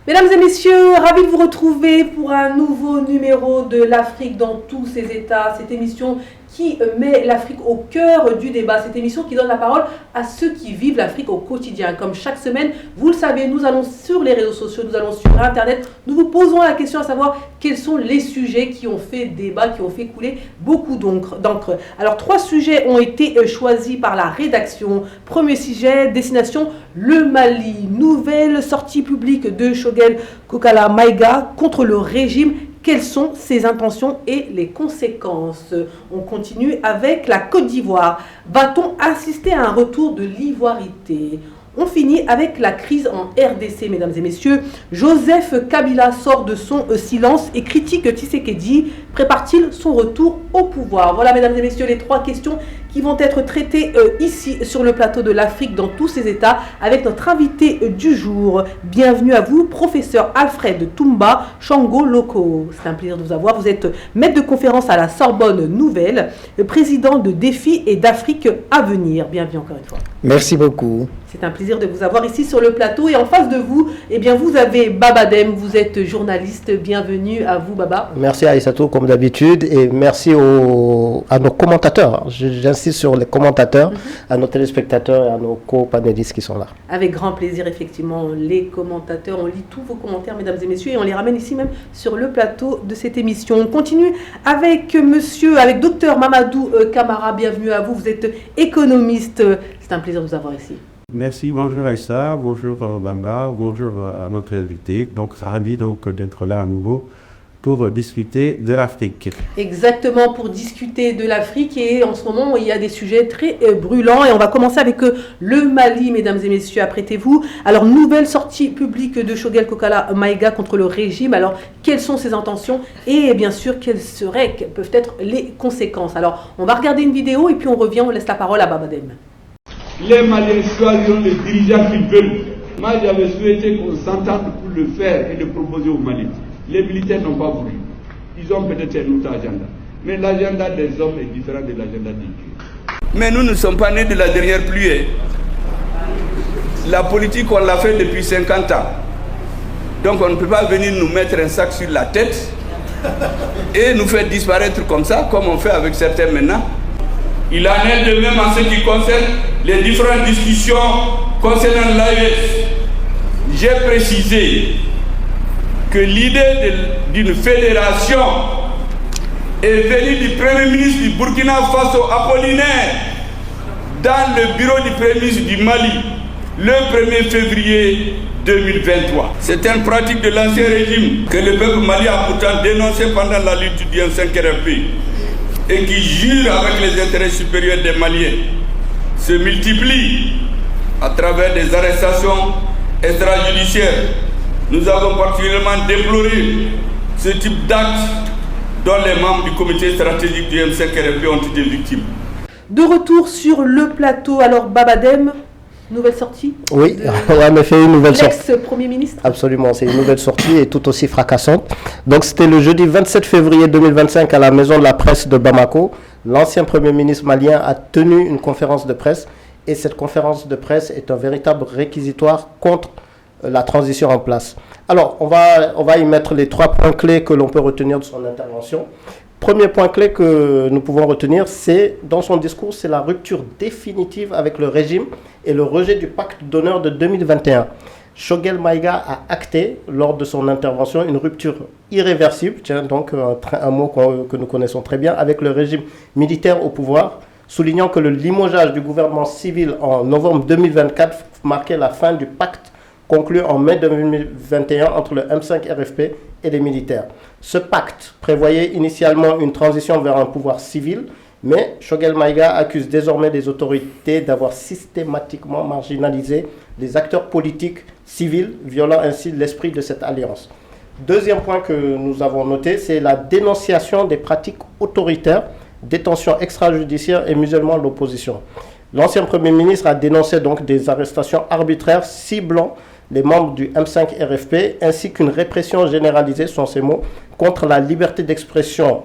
Mesdames et messieurs, ravi de vous retrouver pour un nouveau numéro de l'Afrique dans tous ses états. Cette émission qui met l'Afrique au cœur du débat. Cette émission qui donne la parole à ceux qui vivent l'Afrique au quotidien. Comme chaque semaine, vous le savez, nous allons sur les réseaux sociaux, nous allons sur Internet. Nous vous posons la question à savoir quels sont les sujets qui ont fait débat, qui ont fait couler beaucoup d'encre. Alors, 3 sujets ont été choisis par la rédaction. Premier sujet, destination le Mali. Nouvelle sortie publique de Choguel Kokala Maïga contre le régime. Quelles sont ses intentions et les conséquences? On continue avec la Côte d'Ivoire. Va-t-on assister à un retour de l'ivoirité? On finit avec la crise en RDC, mesdames et messieurs. Joseph Kabila sort de son silence et critique Tshisekedi. Prépare-t-il son retour au pouvoir? Voilà, mesdames et messieurs, les 3 questions qui vont être traitées ici sur le plateau de l'Afrique dans tous ses états avec notre invité du jour. Bienvenue à vous, professeur Alfred Toumba Chango Loko. C'est un plaisir de vous avoir. Vous êtes maître de conférence à la Sorbonne Nouvelle, président de Défi et d'Afrique à venir. Bienvenue encore une fois. Merci beaucoup. C'est un plaisir de vous avoir ici sur le plateau. Et en face de vous, eh bien, vous avez Baba Dem. Vous êtes journaliste. Bienvenue à vous, Baba. Merci Aïssatou, comme d'habitude. Et merci à nos commentateurs. J'insiste sur les commentateurs, à nos téléspectateurs et à nos co-panélistes qui sont là. Avec grand plaisir, effectivement, les commentateurs. On lit tous vos commentaires, mesdames et messieurs, et on les ramène ici même sur le plateau de cette émission. On continue avec docteur Mamadou Camara. Bienvenue à vous. Vous êtes économiste. C'est un plaisir de vous avoir ici. Merci, bonjour Aïssa, bonjour Bamba, bonjour à notre invité. Donc, ravi d'être là à nouveau pour discuter de l'Afrique. Exactement, pour discuter de l'Afrique. Et en ce moment, il y a des sujets très brûlants. Et on va commencer avec le Mali, mesdames et messieurs. Apprêtez-vous. Alors, nouvelle sortie publique de Choguel Kokala Maïga contre le régime. Alors, quelles sont ses intentions? Et bien sûr, quelles peuvent être les conséquences? Alors, on va regarder une vidéo et puis on revient, on laisse la parole à Babadem. Les Maliens choisiront les dirigeants qu'ils veulent. Moi, j'avais souhaité qu'on s'entende pour le faire et le proposer aux Maliens. Les militaires n'ont pas voulu. Ils ont peut-être un autre agenda. Mais l'agenda des hommes est différent de l'agenda des dieux. Mais nous ne sommes pas nés de la dernière pluie. La politique, on l'a fait depuis 50 ans. Donc on ne peut pas venir nous mettre un sac sur la tête et nous faire disparaître comme ça, comme on fait avec certains maintenant. Il en est de même en ce qui concerne les différentes discussions concernant l'AES. J'ai précisé que l'idée d'une fédération est venue du Premier ministre du Burkina Faso, Apollinaire, dans le bureau du Premier ministre du Mali, le 1er février 2023. C'est une pratique de l'ancien régime que le peuple malien a pourtant dénoncé pendant la lutte du M5 RFP et qui jure avec les intérêts supérieurs des Maliens, se multiplient à travers des arrestations extrajudiciaires. Nous avons particulièrement déploré ce type d'actes dont les membres du comité stratégique du M5 RFP ont été victimes. De retour sur le plateau, alors Babadem, nouvelle sortie? Oui, en effet, une nouvelle sortie. L'ex-premier ministre? Absolument, c'est une nouvelle sortie et tout aussi fracassante. Donc c'était le jeudi 27 février 2025 à la Maison de la Presse de Bamako. L'ancien Premier ministre malien a tenu une conférence de presse et cette conférence de presse est un véritable réquisitoire contre la transition en place. Alors, on va y mettre les 3 points clés que l'on peut retenir de son intervention. Premier point clé que nous pouvons retenir, c'est, dans son discours, c'est la rupture définitive avec le régime et le rejet du pacte d'honneur de 2021. Choguel Maïga a acté, lors de son intervention, une rupture irréversible, donc un mot que nous connaissons très bien, avec le régime militaire au pouvoir, soulignant que le limogeage du gouvernement civil en novembre 2024 marquait la fin du pacte conclu en mai 2021 entre le M5 RFP et les militaires. Ce pacte prévoyait initialement une transition vers un pouvoir civil, mais Choguel Maïga accuse désormais les autorités d'avoir systématiquement marginalisé les acteurs politiques civils, violant ainsi l'esprit de cette alliance. Deuxième point que nous avons noté, c'est la dénonciation des pratiques autoritaires, détention extrajudiciaire et musulmans de l'opposition. L'ancien Premier ministre a dénoncé donc des arrestations arbitraires ciblant les membres du M5 RFP, ainsi qu'une répression généralisée, sont ces mots, contre la liberté d'expression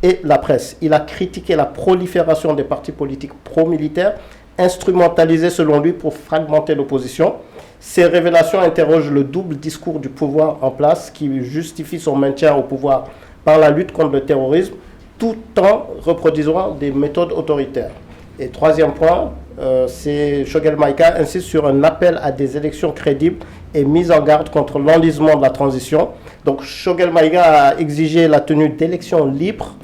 et la presse. Il a critiqué la prolifération des partis politiques pro-militaires, instrumentalisés selon lui pour fragmenter l'opposition. Ces révélations interrogent le double discours du pouvoir en place qui justifie son maintien au pouvoir par la lutte contre le terrorisme tout en reproduisant des méthodes autoritaires. Et troisième point, c'est Choguel Maïga insiste sur un appel à des élections crédibles et mise en garde contre l'enlisement de la transition. Donc Choguel Maïga a exigé la tenue d'élections libres,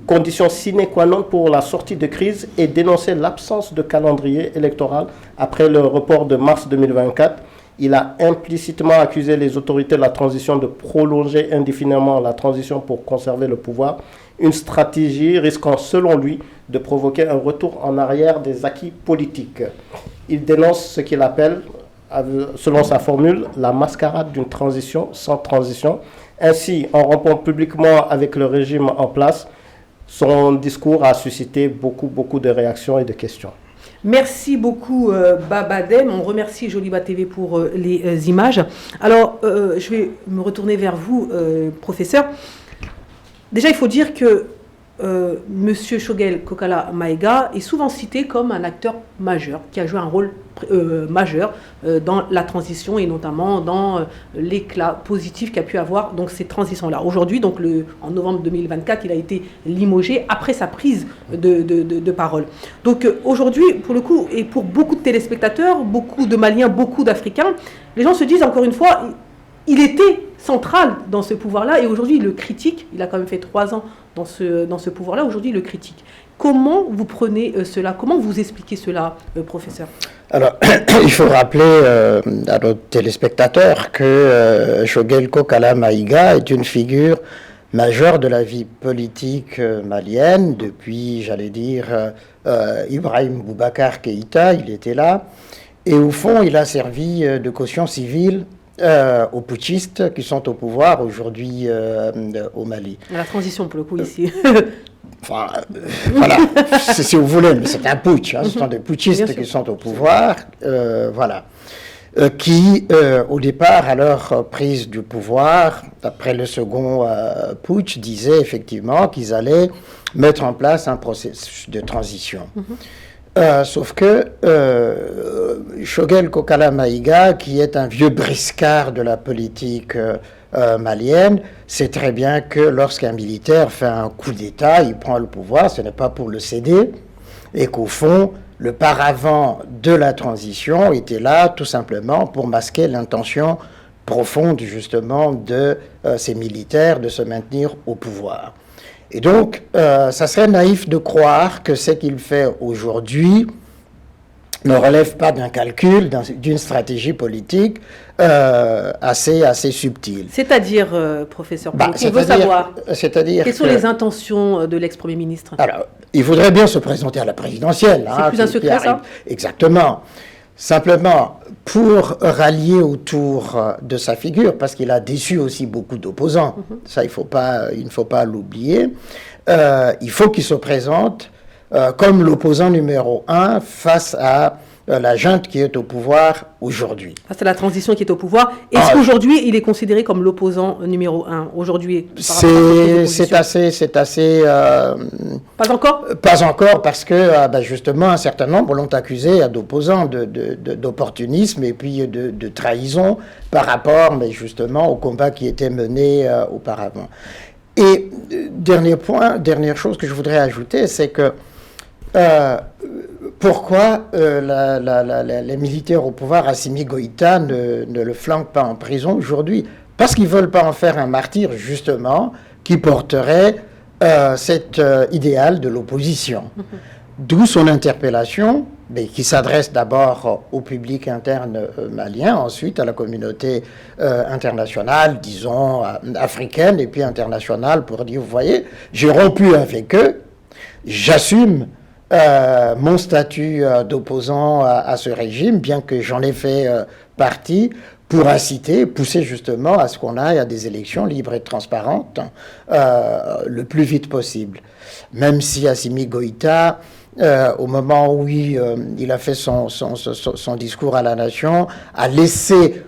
condition sine qua non pour la sortie de crise, et dénoncé l'absence de calendrier électoral après le report de mars 2024. Il a implicitement accusé les autorités de la transition de prolonger indéfiniment la transition pour conserver le pouvoir, une stratégie risquant, selon lui, de provoquer un retour en arrière des acquis politiques. Il dénonce ce qu'il appelle, selon sa formule, la mascarade d'une transition sans transition. Ainsi, en rompant publiquement avec le régime en place, son discours a suscité beaucoup de réactions et de questions. Merci beaucoup Babadem. On remercie Joliba TV pour les images. Alors, je vais me retourner vers vous, professeur. Déjà, il faut dire que Monsieur Choguel Kokala Maïga est souvent cité comme un acteur majeur, qui a joué un rôle majeur dans la transition et notamment dans l'éclat positif qu'a pu avoir donc ces transitions-là. Aujourd'hui, donc en novembre 2024, il a été limogé après sa prise de parole. Donc aujourd'hui, pour le coup, et pour beaucoup de téléspectateurs, beaucoup de Maliens, beaucoup d'Africains, les gens se disent encore une fois, il était central dans ce pouvoir-là et aujourd'hui il le critique. Il a quand même fait 3 ans dans ce pouvoir-là. Aujourd'hui il le critique. Comment vous prenez cela? Comment vous expliquez cela, professeur? Alors, il faut rappeler à nos téléspectateurs que Choguel Kokala Maïga est une figure majeure de la vie politique malienne depuis, j'allais dire, Ibrahim Boubacar Keïta, il était là. Et au fond, il a servi de caution civile aux putschistes qui sont au pouvoir aujourd'hui au Mali. La transition, pour le coup, ici. Enfin, voilà, si vous voulez, mais c'est un putsch, hein, ce sont des putschistes qui sont au pouvoir, voilà, qui, au départ, à leur prise du pouvoir, après le second putsch, disaient effectivement qu'ils allaient mettre en place un processus de transition. Sauf que Choguel Kokala Maïga, qui est un vieux briscard de la politique malienne, sait très bien que lorsqu'un militaire fait un coup d'État, il prend le pouvoir, ce n'est pas pour le céder, et qu'au fond, le paravent de la transition était là tout simplement pour masquer l'intention profonde justement de ces militaires de se maintenir au pouvoir. Et donc, ça serait naïf de croire que ce qu'il fait aujourd'hui ne relève pas d'un calcul, d'une stratégie politique assez subtile. C'est-à-dire, professeur, on veut savoir quelles sont les intentions de l'ex-premier ministre. Alors, il voudrait bien se présenter à la présidentielle. C'est plus un secret, ça? Exactement. Simplement, pour rallier autour de sa figure, parce qu'il a déçu aussi beaucoup d'opposants, ça il ne faut pas l'oublier, il faut qu'il se présente comme l'opposant numéro 1 face à la junte qui est au pouvoir aujourd'hui. C'est la transition qui est au pouvoir. Est-ce qu'aujourd'hui, il est considéré comme l'opposant numéro 1 aujourd'hui? C'est assez... Pas encore? Pas encore, parce que justement, un certain nombre l'ont accusé d'opposants d'opportunisme et puis de trahison par rapport, mais justement, au combat qui était mené auparavant. Et dernière chose que je voudrais ajouter, c'est que pourquoi les militaires au pouvoir, Assimi Goïta, ne le flanquent pas en prison aujourd'hui? Parce qu'ils ne veulent pas en faire un martyr, justement, qui porterait cet idéal de l'opposition. D'où son interpellation, mais qui s'adresse d'abord au public interne malien, ensuite à la communauté internationale, disons africaine, et puis internationale, pour dire, vous voyez, j'ai rompu avec eux, j'assume mon statut d'opposant à ce régime, bien que j'en ai fait partie, pour inciter, pousser justement à ce qu'on aille à des élections libres et transparentes le plus vite possible. Même si Assimi Goïta, au moment où il a fait son discours à la nation, a laissé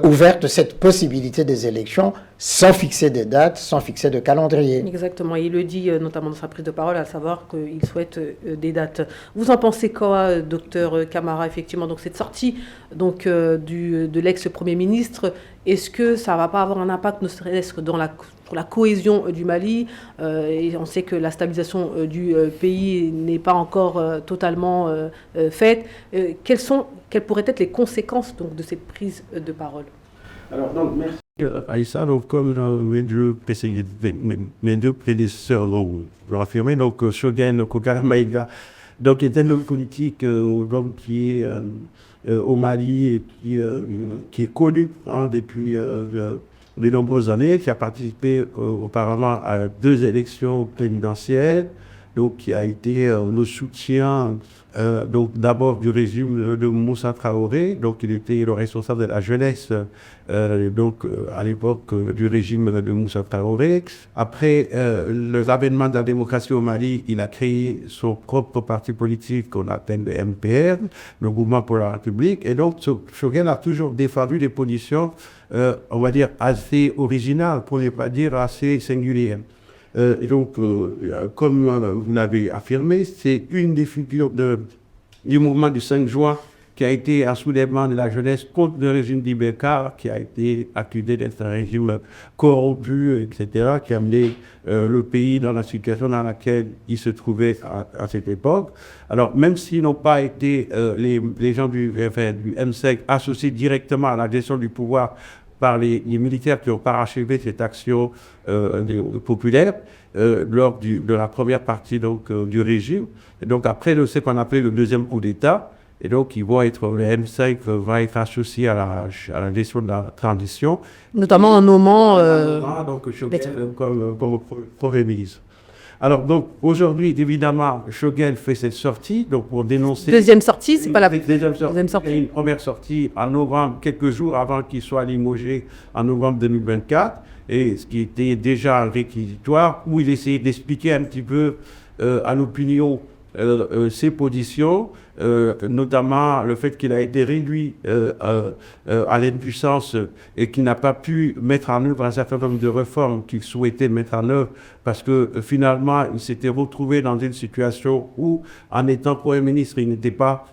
ouverte cette possibilité des élections, sans fixer des dates, sans fixer de calendrier. Exactement, il le dit notamment dans sa prise de parole, à savoir qu'il souhaite des dates. Vous en pensez quoi, docteur Camara, effectivement, donc cette sortie donc, de l'ex-premier ministre, est-ce que ça ne va pas avoir un impact, ne serait-ce que pour la cohésion du Mali, et on sait que la stabilisation du pays n'est pas encore totalement faite. Quelles pourraient être les conséquences donc, de cette prise de parole? Alors, donc, merci. Aïssa, donc, comme mes deux prédécesseurs l'ont affirmé, donc, Choguel Kokara Maïga, donc, est un homme politique qui est au Mali et qui est connu depuis de nombreuses années, qui a participé auparavant à 2 élections présidentielles, donc qui a été le soutien donc d'abord du régime de Moussa Traoré, donc il était le responsable de la jeunesse donc à l'époque du régime de Moussa Traoré. Après l'avènement de la démocratie au Mali, il a créé son propre parti politique qu'on appelle le MPR, le Mouvement pour la République, et donc Choguel a toujours défendu des positions on va dire assez originales, pour ne pas dire assez singulières. Et donc, comme vous l'avez affirmé, c'est une des figures du mouvement du 5 juin qui a été un soulèvement de la jeunesse contre le régime d'Ibeka, qui a été accusé d'être un régime corrompu, etc., qui a amené le pays dans la situation dans laquelle il se trouvait à cette époque. Alors, même s'ils n'ont pas été, les gens du M5 associés directement à la gestion du pouvoir par les militaires qui ont parachevé cette action populaire lors de la première partie donc, du régime. Et donc après, ce qu'on appelait le deuxième coup d'État, et donc le M5 va être associé à la gestion de la transition. Notamment en nommant... donc Choguel comme Premier ministre. Alors donc aujourd'hui, évidemment, Choguel fait cette sortie donc pour dénoncer... Deuxième sortie, c'est pas la deuxième sortie. Une première sortie en novembre, quelques jours avant qu'il soit limogé en novembre 2024, et ce qui était déjà un réquisitoire, où il essayait d'expliquer un petit peu à l'opinion ses positions, notamment le fait qu'il a été réduit à l'impuissance et qu'il n'a pas pu mettre en œuvre un certain nombre de réformes qu'il souhaitait mettre en œuvre parce que finalement il s'était retrouvé dans une situation où, en étant Premier ministre, il n'était pas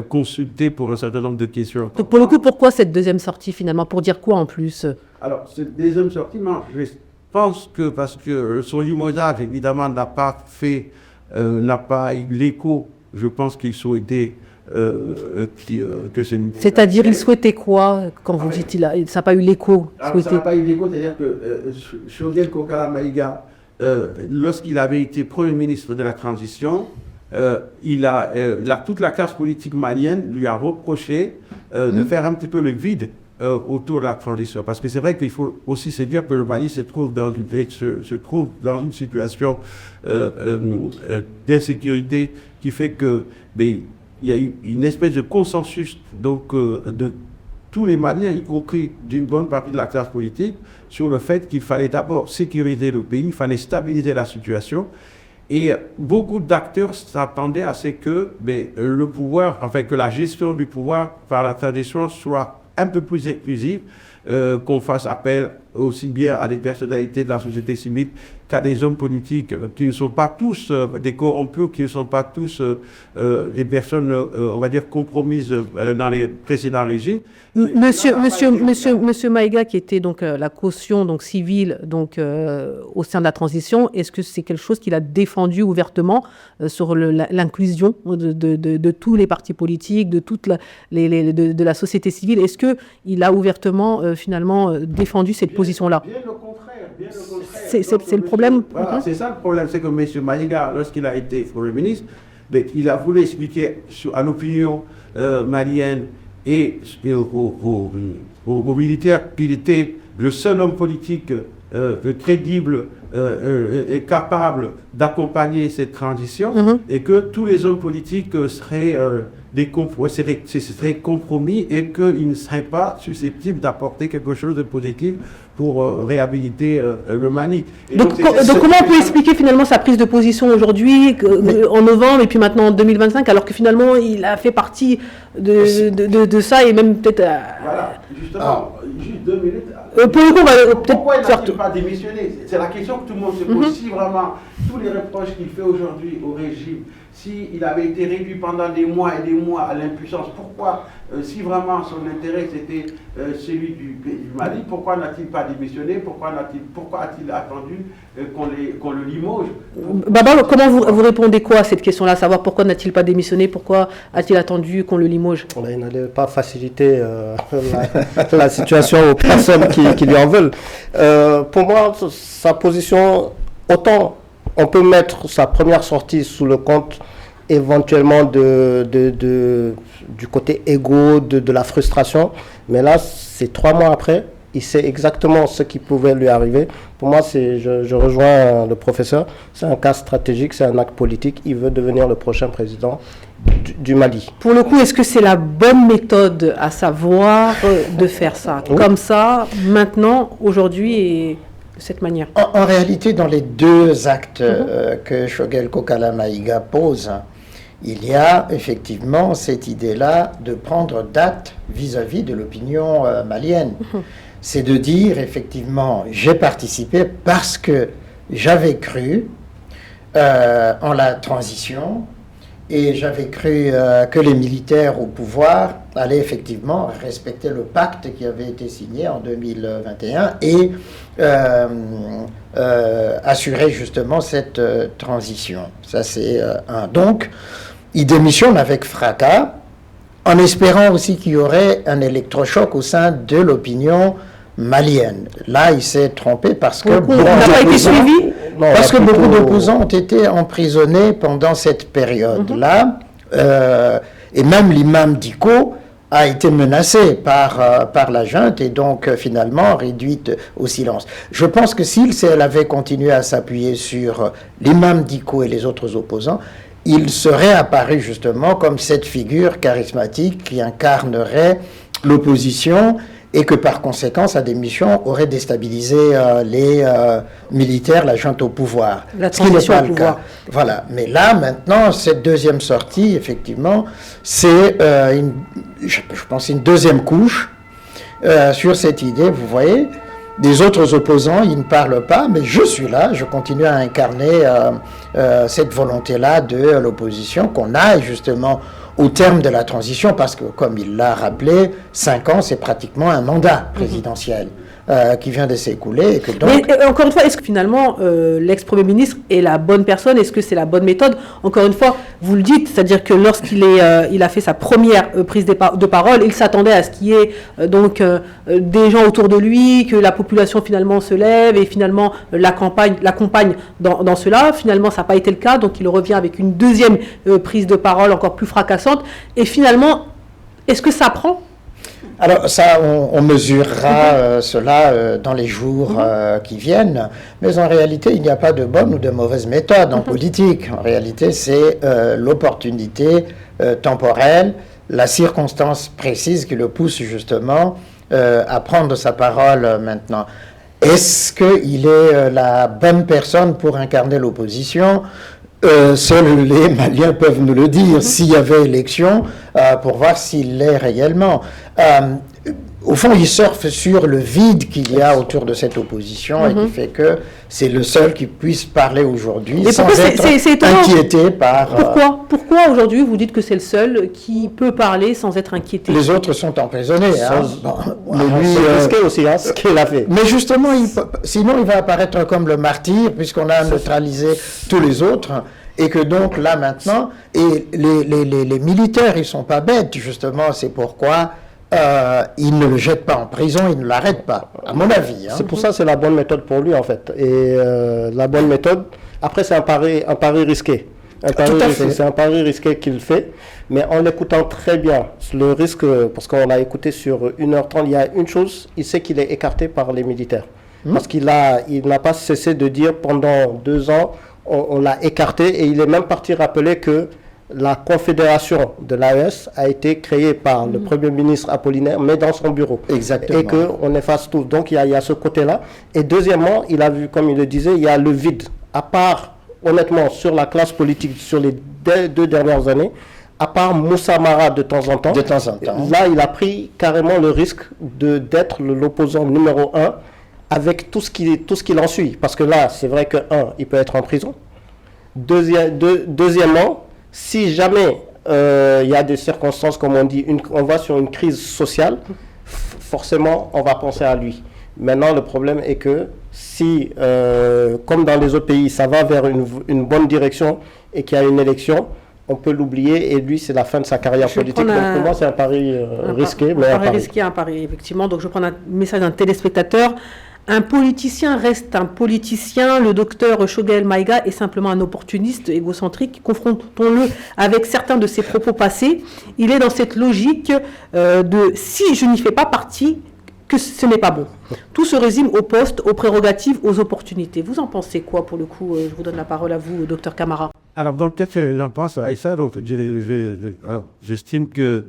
consulté pour un certain nombre de questions. Donc pour le coup, pourquoi cette deuxième sortie finalement? Pour dire quoi en plus? Alors, cette deuxième sortie, je pense que parce que son limogeage, évidemment, n'a pas eu l'écho, je pense qu'il souhaitait que c'est... C'est-à-dire, il souhaitait quoi quand vous dites ça n'a pas eu l'écho? Ça n'a pas eu l'écho, c'est-à-dire que Choguel Kokara Maïga, lorsqu'il avait été Premier ministre de la transition, toute la classe politique malienne lui a reproché de faire un petit peu le vide autour de la transition. Parce que c'est vrai qu'il faut aussi se dire que le Mali se trouve dans une situation d'insécurité qui fait que il y a eu une espèce de consensus donc, de tous les Maliens, y compris d'une bonne partie de la classe politique, sur le fait qu'il fallait d'abord sécuriser le pays, il fallait stabiliser la situation. Et beaucoup d'acteurs s'attendaient à ce que le pouvoir, que la gestion du pouvoir par la transition soit un peu plus inclusive, qu'on fasse appel aussi bien à des personnalités de la société civile qu'à des hommes politiques qui ne sont pas tous des corrompus, qui ne sont pas tous des personnes, on va dire, compromises dans les précédents régimes. Monsieur Maïga, qui était donc la caution donc civile donc au sein de la transition, est-ce que c'est quelque chose qu'il a défendu ouvertement sur l'inclusion de tous les partis politiques, de toute de la société civile? Est-ce que il a ouvertement finalement défendu cette position-là? Bien au contraire. C'est le problème. Voilà, c'est ça le problème, c'est que M. Maïga, lorsqu'il a été Premier ministre, il a voulu expliquer à l'opinion malienne et aux militaires qu'il était le seul homme politique crédible et capable d'accompagner cette transition, et que tous les hommes politiques seraient compromis et qu'ils ne seraient pas susceptibles d'apporter quelque chose de positif pour réhabiliter le Mali. Donc comment on peut expliquer finalement sa prise de position aujourd'hui, en novembre et puis maintenant en 2025, alors que finalement il a fait partie de ça et même peut-être... Voilà, justement, juste 2 minutes. Pour le coup, on va peut-être pourquoi faire n'a-t-il pas démissionné? C'est la question que tout le monde se pose. Si vraiment tous les reproches qu'il fait aujourd'hui au régime, s'il avait été réduit pendant des mois et des mois à l'impuissance, pourquoi, si vraiment son intérêt c'était celui du Mali, pourquoi n'a-t-il pas démissionné? Pourquoi a-t-il attendu qu'on le limoge? Baba, comment vous répondez quoi à cette question-là? Savoir pourquoi n'a-t-il pas démissionné? Pourquoi a-t-il attendu qu'on le limoge? Il n'allait pas faciliter la situation aux personnes qui lui en veulent. Pour moi, sa position, autant on peut mettre sa première sortie sous le compte éventuellement du côté égo, de la frustration, mais là, c'est 3 mois après, il sait exactement ce qui pouvait lui arriver. Pour moi, je rejoins le professeur, c'est un cas stratégique, c'est un acte politique, il veut devenir le prochain président du Mali. Pour le coup, est-ce que c'est la bonne méthode, à savoir de faire ça, comme ça, maintenant, aujourd'hui, et de cette manière? En réalité, dans les 2 actes que Choguel Kokala Maïga pose, il y a effectivement cette idée-là de prendre date vis-à-vis de l'opinion malienne. C'est de dire, effectivement, j'ai participé parce que j'avais cru en la transition et j'avais cru que les militaires au pouvoir allaient effectivement respecter le pacte qui avait été signé en 2021 et assurer justement cette transition. Ça, c'est un. Donc, il démissionne avec fracas, en espérant aussi qu'il y aurait un électrochoc au sein de l'opinion malienne. Là, il s'est trompé parce que beaucoup d'opposants ont été emprisonnés pendant cette période-là, et même l'imam Diko a été menacé par la junte et donc finalement réduite au silence. Je pense que si elle avait continué à s'appuyer sur l'imam Diko et les autres opposants, il serait apparu justement comme cette figure charismatique qui incarnerait l'opposition et que par conséquent sa démission aurait déstabilisé les militaires, la junte au pouvoir. La transition au pouvoir. Voilà. Mais là, maintenant, cette deuxième sortie, effectivement, c'est je pense une deuxième couche sur cette idée, vous voyez. Des autres opposants, ils ne parlent pas, mais je suis là, je continue à incarner cette volonté-là de l'opposition, qu'on aille justement au terme de la transition, parce que, comme il l'a rappelé, 5 ans, c'est pratiquement un mandat présidentiel qui vient de s'écouler. Et que donc... Mais encore une fois, est-ce que finalement, l'ex-premier ministre est la bonne personne? Est-ce que c'est la bonne méthode? Encore une fois, vous le dites, c'est-à-dire que lorsqu'il il a fait sa première prise de parole, il s'attendait à ce qu'il y ait des gens autour de lui, que la population finalement se lève et finalement l'accompagne dans cela. Finalement, ça n'a pas été le cas, donc il revient avec une deuxième prise de parole encore plus fracassante. Et finalement, est-ce que ça prend? Alors ça, on mesurera cela dans les jours qui viennent, mais en réalité, il n'y a pas de bonne ou de mauvaise méthode en politique. En réalité, c'est l'opportunité temporelle, la circonstance précise qui le pousse justement à prendre sa parole maintenant. Est-ce qu'il est la bonne personne pour incarner l'opposition ? Seuls les Maliens peuvent nous le dire, s'il y avait élection, pour voir s'il l'est réellement. Au fond, il surfe sur le vide qu'il y a autour de cette opposition et qui fait que c'est le seul qui puisse parler aujourd'hui sans être inquiété par... Pourquoi aujourd'hui vous dites que c'est le seul qui peut parler sans être inquiété? Les autres sont emprisonnés. Mais lui, risqué aussi, ce qu'il a fait. Mais justement, sinon il va apparaître comme le martyr, puisqu'on a neutralisé tous les autres. Et que donc là maintenant, et les militaires, ils ne sont pas bêtes, justement, c'est pourquoi ils ne le jettent pas en prison, ils ne l'arrêtent pas, à mon avis. C'est pour ça que c'est la bonne méthode pour lui, en fait. Et la bonne méthode, après c'est un pari risqué. C'est un pari risqué qu'il fait, mais en l'écoutant très bien, le risque, parce qu'on l'a écouté sur 1h30, il y a une chose, il sait qu'il est écarté par les militaires. Parce qu'il n'a pas cessé de dire pendant 2 ans, on l'a écarté, et il est même parti rappeler que la confédération de l'AES a été créée par le Premier ministre Apollinaire, mais dans son bureau. Exactement. Et qu'on efface tout. Donc il y a ce côté-là. Et deuxièmement, il a vu, comme il le disait, il y a le vide. À part, honnêtement, sur la classe politique, sur les 2 dernières années, à part Moussa Mara de temps en temps. De temps en temps. Là, il a pris carrément le risque d'être l'opposant numéro 1 avec tout ce qu'il en suit. Parce que là, c'est vrai que, il peut être en prison. Deuxièmement, si jamais il y a des circonstances, comme on dit, on va sur une crise sociale, forcément, on va penser à lui. Maintenant, le problème est que si, comme dans les autres pays, ça va vers une bonne direction et qu'il y a une élection, on peut l'oublier et lui, c'est la fin de sa carrière politique. Donc pour moi, c'est un pari risqué. Un pari risqué, un pari, effectivement. Donc je prends un message d'un téléspectateur. Un politicien reste un politicien. Le docteur Choguel Maïga est simplement un opportuniste égocentrique. Confrontons-le avec certains de ses propos passés. Il est dans cette logique de « si je n'y fais pas partie », que ce n'est pas bon. Tout se résume au poste, aux prérogatives, aux opportunités. Vous en pensez quoi, pour le coup? Je vous donne la parole à vous, docteur Camara. Alors, donc, peut-être que j'en pense à ça. Donc, j'estime que,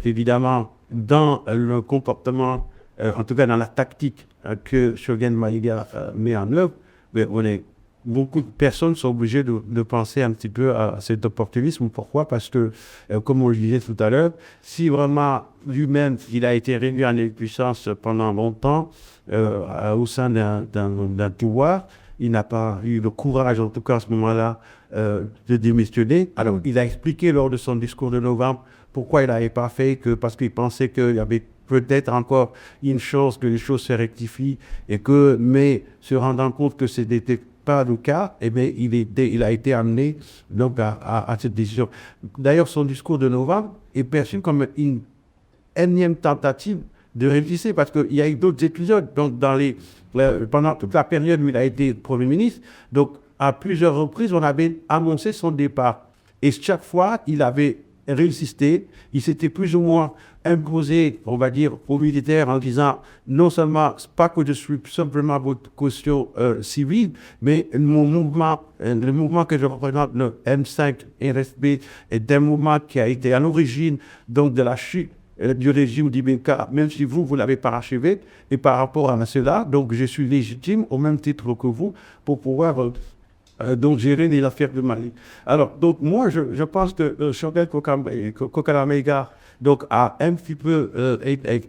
évidemment, dans le comportement, en tout cas dans la tactique que Choguel Maïga met en œuvre, beaucoup de personnes sont obligées de penser un petit peu à cet opportunisme. Pourquoi? Parce que, comme on le disait tout à l'heure, si vraiment lui-même, il a été réduit en impuissance pendant longtemps au sein d'un pouvoir, il n'a pas eu le courage, en tout cas à ce moment-là, de démissionner. Alors, il a expliqué lors de son discours de novembre pourquoi il n'avait pas fait, parce qu'il pensait qu'il y avait peut-être encore une chance que les choses se rectifient, mais se rendant compte que ce n'était pas le cas, il a été amené donc à cette décision. D'ailleurs, son discours de novembre est perçu comme une énième tentative de réussir, parce qu'il y a eu d'autres épisodes. Donc, pendant toute la période où il a été Premier ministre, donc à plusieurs reprises, on avait annoncé son départ. Et chaque fois, il avait résisté. Il s'était plus ou moins imposé, on va dire, aux militaires en disant non seulement pas que je suis simplement votre caution civile, mais le mouvement que je représente, le M5 RSB, est un mouvement qui a été à l'origine donc de la chute du régime d'Ibeka, même si vous l'avez parachevé. Et par rapport à cela, donc je suis légitime au même titre que vous pour pouvoir donc gérer les affaires de Mali. Alors, donc moi, je pense que Choguel Maïga donc a un petit peu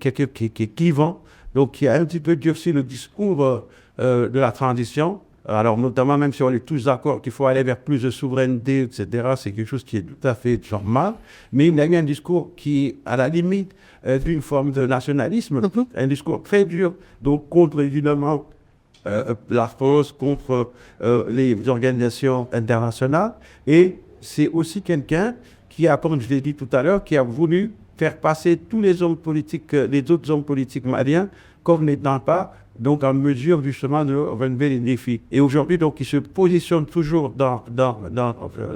quelqu'un qui est clivant, donc qui a un petit peu durci le discours de la transition. Alors, notamment, même si on est tous d'accord qu'il faut aller vers plus de souveraineté, etc., c'est quelque chose qui est tout à fait normal. Mais il a eu un discours qui est à la limite d'une forme de nationalisme, un discours très dur, donc contre évidemment la France, contre les organisations internationales. Et c'est aussi quelqu'un qui a, comme je l'ai dit tout à l'heure, qui a voulu faire passer tous les hommes politiques, les autres hommes politiques maliens, comme n'étant pas donc en mesure justement de relever les défis. Et aujourd'hui, donc, il se positionne toujours dans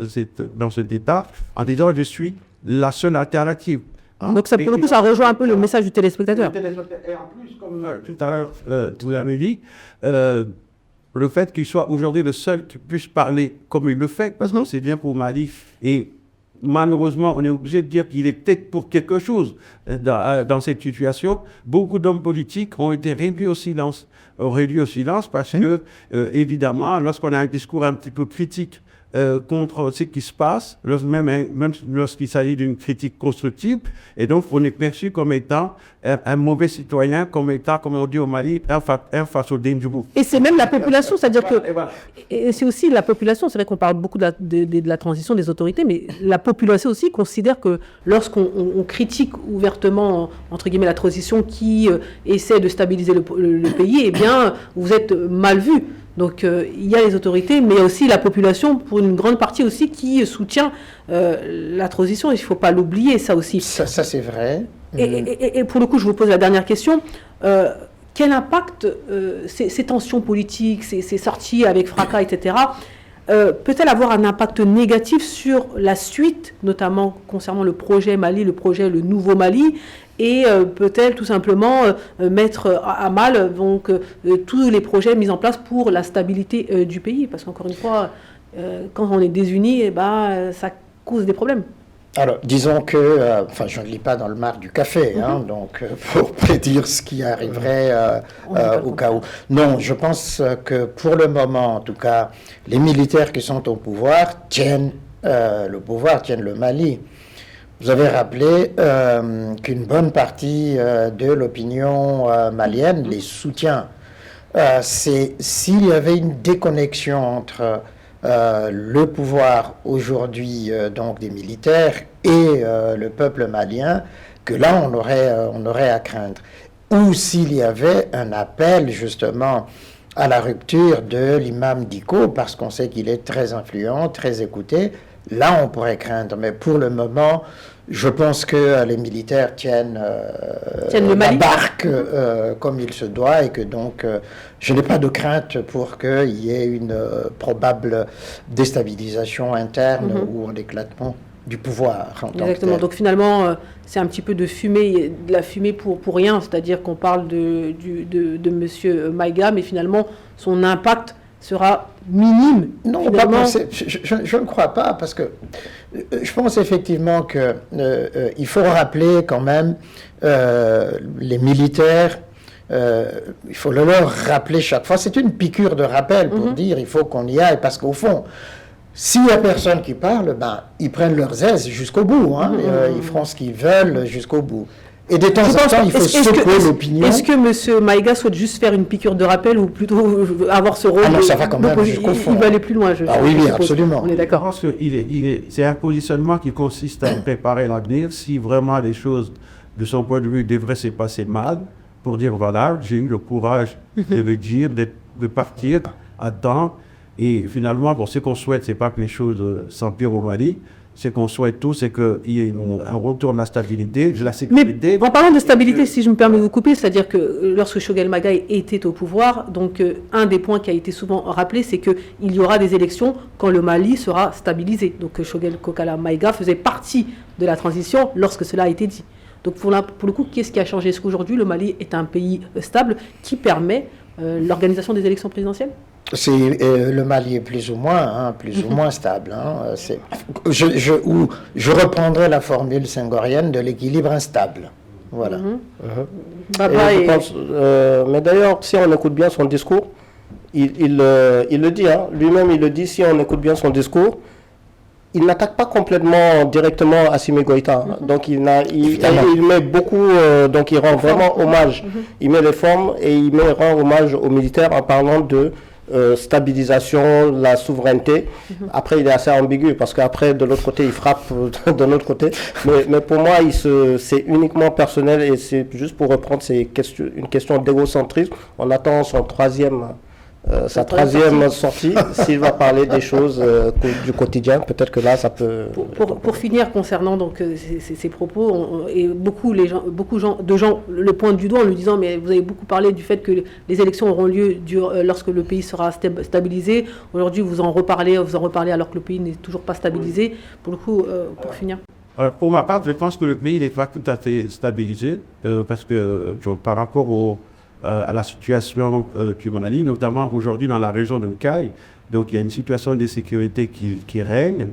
cet état en disant « je suis la seule alternative ». Donc ça, pour le coup, ça rejoint un peu le message du téléspectateur. Et en plus, comme tout à l'heure, vous l'avez dit, le fait qu'il soit aujourd'hui le seul qui puisse parler comme il le fait, parce que c'est bien pour Mali. Et malheureusement, on est obligé de dire qu'il est peut-être pour quelque chose dans cette situation. Beaucoup d'hommes politiques ont été réduits au silence. Parce que, évidemment, lorsqu'on a un discours un petit peu critique contre ce qui se passe, même lorsqu'il s'agit d'une critique constructive, et donc on est perçu comme étant un mauvais citoyen, comme étant, comme on dit au Mali, un face au Dendjoubou. Et c'est même la population, c'est-à-dire que... Et c'est aussi la population, c'est vrai qu'on parle beaucoup de la transition des autorités, mais la population aussi considère que lorsqu'on critique ouvertement, entre guillemets, la transition qui essaie de stabiliser le pays, eh bien, vous êtes mal vu. Donc il y a les autorités, mais il y a aussi la population, pour une grande partie aussi, qui soutient la transition. Il ne faut pas l'oublier, ça aussi. Ça c'est vrai. Et pour le coup, je vous pose la dernière question. Quel impact ces tensions politiques, ces sorties avec fracas, etc., peut-elle avoir un impact négatif sur la suite, notamment concernant le projet Mali, le nouveau Mali, et peut-elle tout simplement mettre à mal donc, tous les projets mis en place pour la stabilité du pays? Parce qu'encore une fois, quand on est désunis, ça cause des problèmes. Alors, disons que, je ne lis pas dans le marc du café, donc pour prédire ce qui arriverait au cas où. Non, je pense que pour le moment, en tout cas, les militaires qui sont au pouvoir tiennent le pouvoir, tiennent le Mali. vous avez rappelé qu'une bonne partie de l'opinion malienne les soutient. C'est s'il y avait une déconnexion entre le pouvoir aujourd'hui donc des militaires et le peuple malien, que là on aurait à craindre. Ou s'il y avait un appel justement à la rupture de l'imam Dicko, parce qu'on sait qu'il est très influent, très écouté, là on pourrait craindre. Mais pour le moment, je pense que les militaires tiennent la barque comme il se doit, et que donc je n'ai pas de crainte pour qu'il y ait une probable déstabilisation interne ou un éclatement du pouvoir. Exactement. Donc finalement, c'est un petit peu de la fumée pour rien. C'est-à-dire qu'on parle de Monsieur Maïga, mais finalement, son impact sera minime. Non, je ne crois pas, parce que je pense effectivement qu'il faut rappeler quand même les militaires. Il faut le leur rappeler chaque fois. C'est une piqûre de rappel pour dire il faut qu'on y aille, parce qu'au fond, s'il n'y a personne qui parle, ils prennent leurs aises jusqu'au bout. Ils feront ce qu'ils veulent jusqu'au bout. Et de temps en temps, il faut secouer l'opinion. Est-ce que M. Maïga souhaite juste faire une piqûre de rappel, ou plutôt avoir ce rôle non, ça va quand même jusqu'au fond. Il va aller plus loin, oui, absolument. On est d'accord. Je pense que c'est un positionnement qui consiste à préparer l'avenir. Si vraiment les choses, de son point de vue, devraient se passer mal, pour dire voilà, j'ai eu le courage de le dire, de partir à temps. Et finalement, ce qu'on souhaite, c'est pas que les choses s'empirent au Mali. Ce qu'on souhaite tous, c'est qu'il y ait un retour de la stabilité, de la sécurité. Mais en parlant de stabilité, si je me permets de vous couper, c'est-à-dire que lorsque Choguel Maïga était au pouvoir, donc un des points qui a été souvent rappelé, c'est qu'il y aura des élections quand le Mali sera stabilisé. Donc Choguel Kokala Maïga faisait partie de la transition lorsque cela a été dit. Donc pour le coup, qu'est-ce qui a changé? Est-ce qu'aujourd'hui, le Mali est un pays stable qui permet l'organisation des élections présidentielles? Le Mali est plus ou moins stable. Je reprendrai la formule senghorienne de l'équilibre instable. Voilà. Je pense, mais d'ailleurs, si on écoute bien son discours, il le dit, lui-même il le dit, si on écoute bien son discours, il n'attaque pas complètement directement Assimi Goïta. Donc il met beaucoup, donc il rend vraiment hommage. Il met les formes et il rend hommage aux militaires en parlant de stabilisation, la souveraineté. Après, il est assez ambigu, parce qu'après, de l'autre côté, il frappe de l'autre côté. Mais pour moi, c'est uniquement personnel, et c'est juste pour reprendre une question d'égocentrisme. On attend sa troisième sortie. S'il va parler des choses du quotidien, peut-être que là, ça peut... Pour finir, concernant donc ces propos, et beaucoup de gens le pointent du doigt en lui disant, mais vous avez beaucoup parlé du fait que les élections auront lieu lorsque le pays sera stabilisé. Aujourd'hui, vous en reparlez alors que le pays n'est toujours pas stabilisé. Pour le coup, pour finir. Pour ma part, je pense que le pays n'est pas tout à fait stabilisé, parce que par rapport à la situation du Mali, notamment aujourd'hui dans la région de Caille. Donc il y a une situation de sécurité qui règne,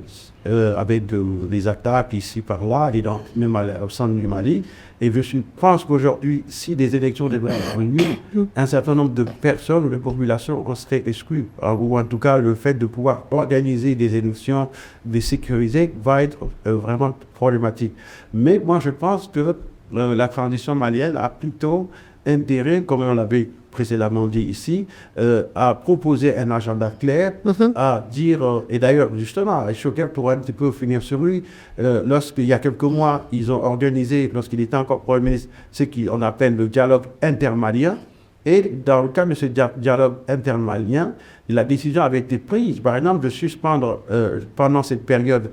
avec des attaques ici par là, et même au centre du Mali. Et je pense qu'aujourd'hui, si des élections devraient avoir lieu, un certain nombre de personnes ou de populations seraient exclues. Ou en tout cas, le fait de pouvoir organiser des élections, de sécuriser, va être vraiment problématique. Mais moi, je pense que la transition malienne a plutôt intérêt, comme on l'avait précédemment dit ici, à proposer un agenda clair, à dire, et d'ailleurs justement, Choguel pourrait un petit peu finir sur lui, lorsqu'il y a quelques mois, ils ont organisé, lorsqu'il était encore Premier ministre, ce qu'on appelle le dialogue intermalien, et dans le cas de ce dialogue intermalien, la décision avait été prise, par exemple, de suspendre pendant cette période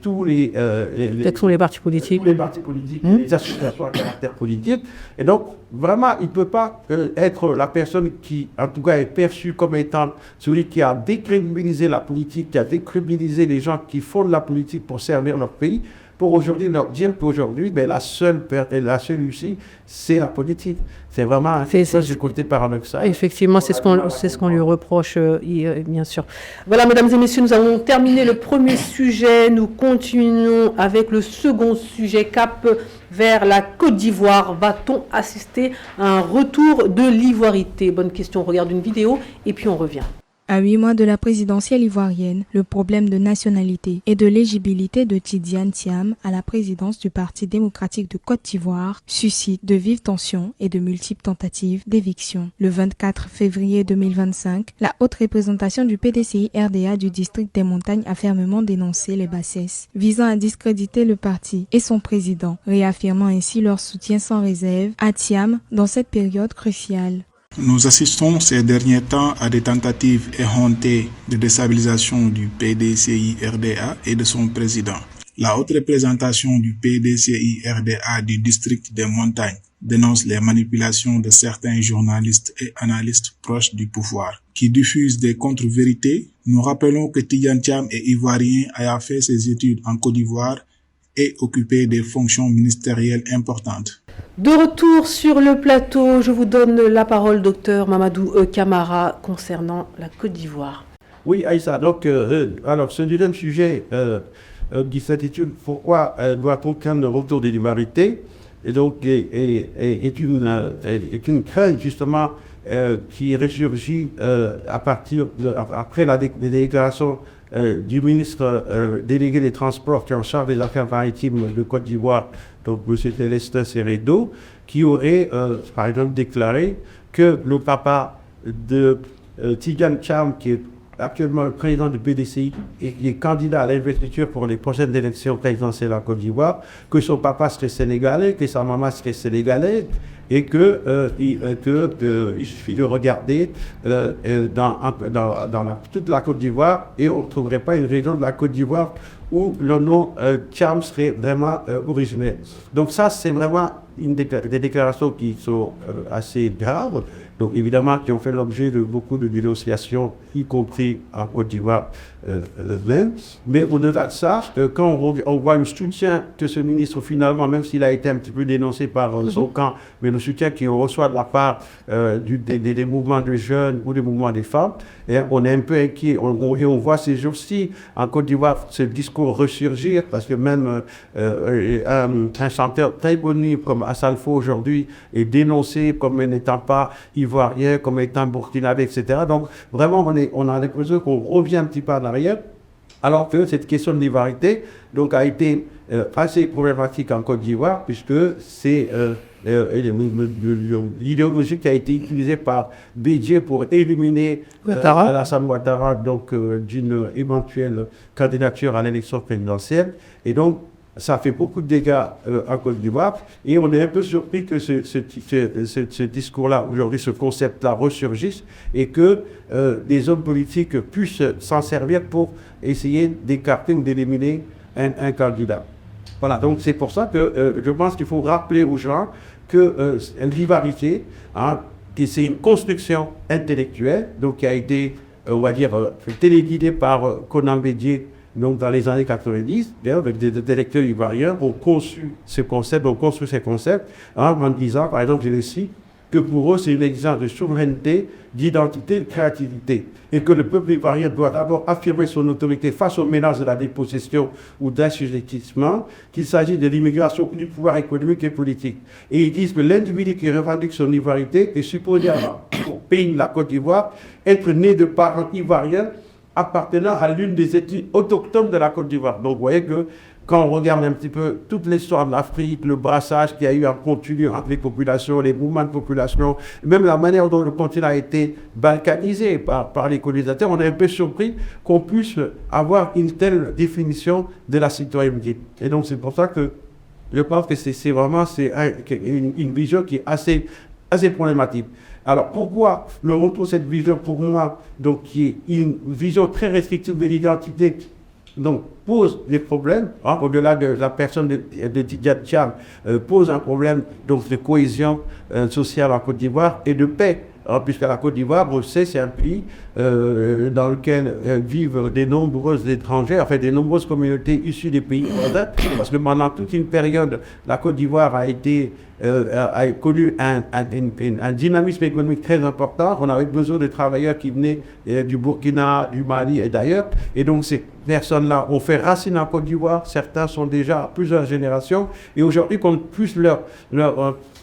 tous les partis politiques, les associations à caractère politique. Et donc, vraiment, il ne peut pas être la personne qui, en tout cas, est perçue comme étant celui qui a décrédibilisé la politique, qui a décrédibilisé les gens qui font de la politique pour servir notre pays, pour aujourd'hui leur dire qu'aujourd'hui, la seule issue, c'est la politique. C'est vraiment du côté paradoxal. Effectivement, c'est ce qu'on lui reproche, bien sûr. Voilà, mesdames et messieurs, nous avons terminé le premier sujet. Nous continuons avec le second sujet, cap vers la Côte d'Ivoire. Va-t-on assister à un retour de l'ivoirité? Bonne question, on regarde une vidéo et puis on revient. À 8 mois de la présidentielle ivoirienne, le problème de nationalité et de l'éligibilité de Tidiane Thiam à la présidence du Parti démocratique de Côte d'Ivoire suscite de vives tensions et de multiples tentatives d'éviction. Le 24 février 2025, la haute représentation du PDCI-RDA du district des Montagnes a fermement dénoncé les bassesses visant à discréditer le parti et son président, réaffirmant ainsi leur soutien sans réserve à Thiam dans cette période cruciale. Nous assistons ces derniers temps à des tentatives éhontées de déstabilisation du PDCI-RDA et de son président. La haute représentation du PDCI-RDA du district des Montagnes dénonce les manipulations de certains journalistes et analystes proches du pouvoir qui diffusent des contre-vérités. Nous rappelons que Tidiane Thiam est ivoirien ayant fait ses études en Côte d'Ivoire et occupé des fonctions ministérielles importantes. De retour sur le plateau, je vous donne la parole, docteur Mamadou Camara, concernant la Côte d'Ivoire. Oui, Aïssa, donc, alors, ce deuxième sujet de cette étude, pourquoi doit-on craindre le retour des disparités, et donc, est une crainte, justement, qui ressurgit après les déclarations du ministre délégué des Transports qui est en charge des affaires maritimes de Côte d'Ivoire, donc M. Célestin Seredo, qui aurait, par exemple, déclaré que le papa de Tidiane Thiam, qui est actuellement le président du PDCI et qui est candidat à l'investiture pour les prochaines élections présidentielles en Côte d'Ivoire, que son papa serait sénégalais, que sa maman serait sénégalaise, et il suffit de regarder dans toute la Côte d'Ivoire et on ne trouverait pas une région de la Côte d'Ivoire où le nom Thiam serait vraiment originaire. Donc ça, c'est vraiment des déclarations qui sont assez graves, donc évidemment qui ont fait l'objet de beaucoup de dénonciations, y compris en Côte d'Ivoire même. Mais au-delà de ça, quand on voit le soutien que ce ministre finalement, même s'il a été un petit peu dénoncé par son camp, mais le soutien qu'il reçoit de la part des mouvements de jeunes ou des mouvements des femmes, et on est un peu inquiet. On voit ces jours-ci en Côte d'Ivoire ce discours ressurgir, parce que même un chanteur très connu comme Assalfo aujourd'hui est dénoncé comme n'étant pas ivoirien, comme étant burkinabé, etc. Donc vraiment, on a l'impression qu'on revient un petit peu en arrière, alors que cette question de l'ivoirité donc, a été assez problématique en Côte d'Ivoire, puisque c'est l'idéologie qui a été utilisée par Bédié pour éliminer Alassane Ouattara d'une éventuelle candidature à l'élection présidentielle. Et donc, ça fait beaucoup de dégâts en Côte d'Ivoire et on est un peu surpris que ce discours-là, aujourd'hui, ce concept-là ressurgisse et que des hommes politiques puissent s'en servir pour essayer d'écarter ou d'éliminer un candidat. Voilà, donc c'est pour ça que je pense qu'il faut rappeler aux gens que l'ivoirité, que c'est une construction intellectuelle, donc qui a été, on va dire, téléguidée par Conan Bédié, donc dans les années 90, avec des intellectuels ivoiriens, ont conçu ces concepts, en disant, par exemple, je le cite, que pour eux, c'est une exigence de souveraineté, d'identité, de créativité. Et que le peuple ivoirien doit d'abord affirmer son autorité face au menace de la dépossession ou d'assujettissement, qu'il s'agit de l'immigration du pouvoir économique et politique. Et ils disent que l'individu qui revendique son ivoirité est supposé, au pays de la Côte d'Ivoire, être né de parents ivoiriens appartenant à l'une des ethnies autochtones de la Côte d'Ivoire. Donc vous voyez que quand on regarde un petit peu toute l'histoire de l'Afrique, le brassage qu'il y a eu en continu entre les populations, les mouvements de population, même la manière dont le continent a été balkanisé par les colonisateurs, on est un peu surpris qu'on puisse avoir une telle définition de la citoyenneté. Et donc c'est pour ça que je pense que c'est vraiment une vision qui est assez problématique. Alors pourquoi le retour de cette vision pour moi, donc qui est une vision très restrictive de l'identité, donc pose des problèmes, au-delà de la personne de Tidiane Thiam, pose un problème donc, de cohésion sociale en Côte d'Ivoire et de paix. Puisque la Côte d'Ivoire, on sait, c'est un pays dans lequel vivent des nombreux étrangers, enfin des nombreuses communautés issues des pays voisins, parce que pendant toute une période, la Côte d'Ivoire a été a connu un dynamisme économique très important. On avait besoin de travailleurs qui venaient du Burkina, du Mali et d'ailleurs. Et donc ces personnes-là ont fait racine en Côte d'Ivoire. Certains sont déjà à plusieurs générations. Et aujourd'hui, qu'on puisse leur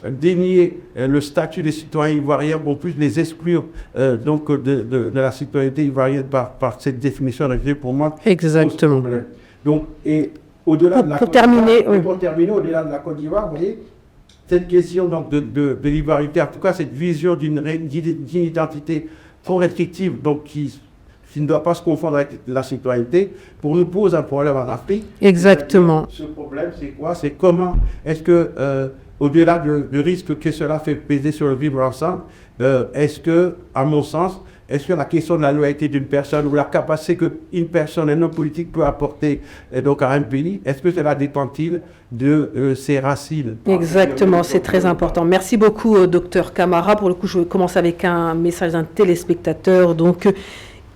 dénier le statut des citoyens ivoiriens, qu'on puisse les exclure donc de la citoyenneté ivoirienne par cette définition de pour moi. Exactement. Donc, et au-delà de la Côte d'Ivoire, pour terminer, au-delà de la Côte d'Ivoire, vous voyez, cette question donc de l'ivoirité, en tout cas cette vision d'une identité trop restrictive, donc qui ne doit pas se confondre avec la citoyenneté, pour nous pose un problème en Afrique. Exactement. Ce problème, c'est quoi? C'est comment est-ce que, au-delà du risque que cela fait peser sur le vivre ensemble, est-ce que, à mon sens, est-ce que la question de la loyauté d'une personne ou la capacité qu'une personne, un homme politique peut apporter donc à un pays, est-ce que cela dépend-il de ses racines? Exactement, c'est très important. Merci beaucoup, docteur Camara. Pour le coup, je commence avec un message d'un téléspectateur. Donc,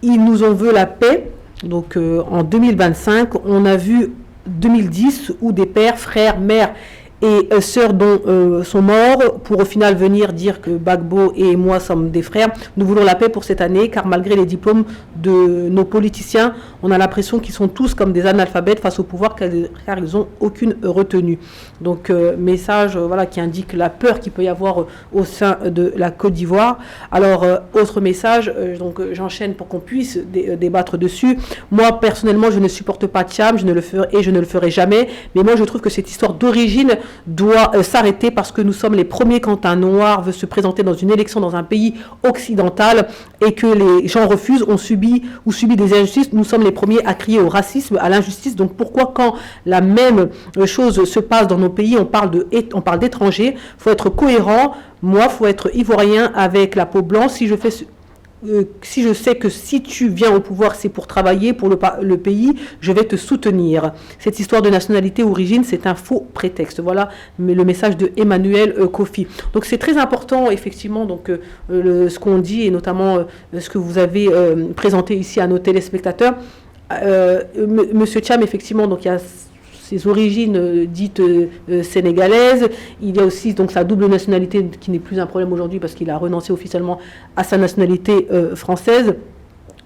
ils nous ont veut la paix. Donc, en 2025, on a vu 2010 où des pères, frères, mères et sœurs dont sont morts pour au final venir dire que Gbagbo et moi sommes des frères. Nous voulons la paix pour cette année car malgré les diplômes de nos politiciens, on a l'impression qu'ils sont tous comme des analphabètes face au pouvoir car ils n'ont aucune retenue. Donc message voilà, qui indique la peur qu'il peut y avoir au sein de la Côte d'Ivoire. Alors autre message, donc j'enchaîne pour qu'on puisse débattre dessus. Moi personnellement je ne supporte pas Thiam, je ne le ferai jamais, mais moi je trouve que cette histoire d'origine doit s'arrêter parce que nous sommes les premiers quand un noir veut se présenter dans une élection dans un pays occidental et que les gens refusent, subit des injustices, nous sommes les premiers à crier au racisme, à l'injustice. Donc pourquoi quand la même chose se passe dans nos pays, on parle d'étrangers, il faut être cohérent. Moi, il faut être ivoirien avec la peau blanche. Si je sais que si tu viens au pouvoir, c'est pour travailler pour le pays, je vais te soutenir. Cette histoire de nationalité origine, c'est un faux prétexte. Voilà le message de Emmanuel Kofi. Donc c'est très important, effectivement, donc, ce qu'on dit et notamment ce que vous avez présenté ici à nos téléspectateurs. Monsieur Thiam, effectivement, donc il y a ses origines dites sénégalaises. Il y a aussi donc sa double nationalité qui n'est plus un problème aujourd'hui parce qu'il a renoncé officiellement à sa nationalité française.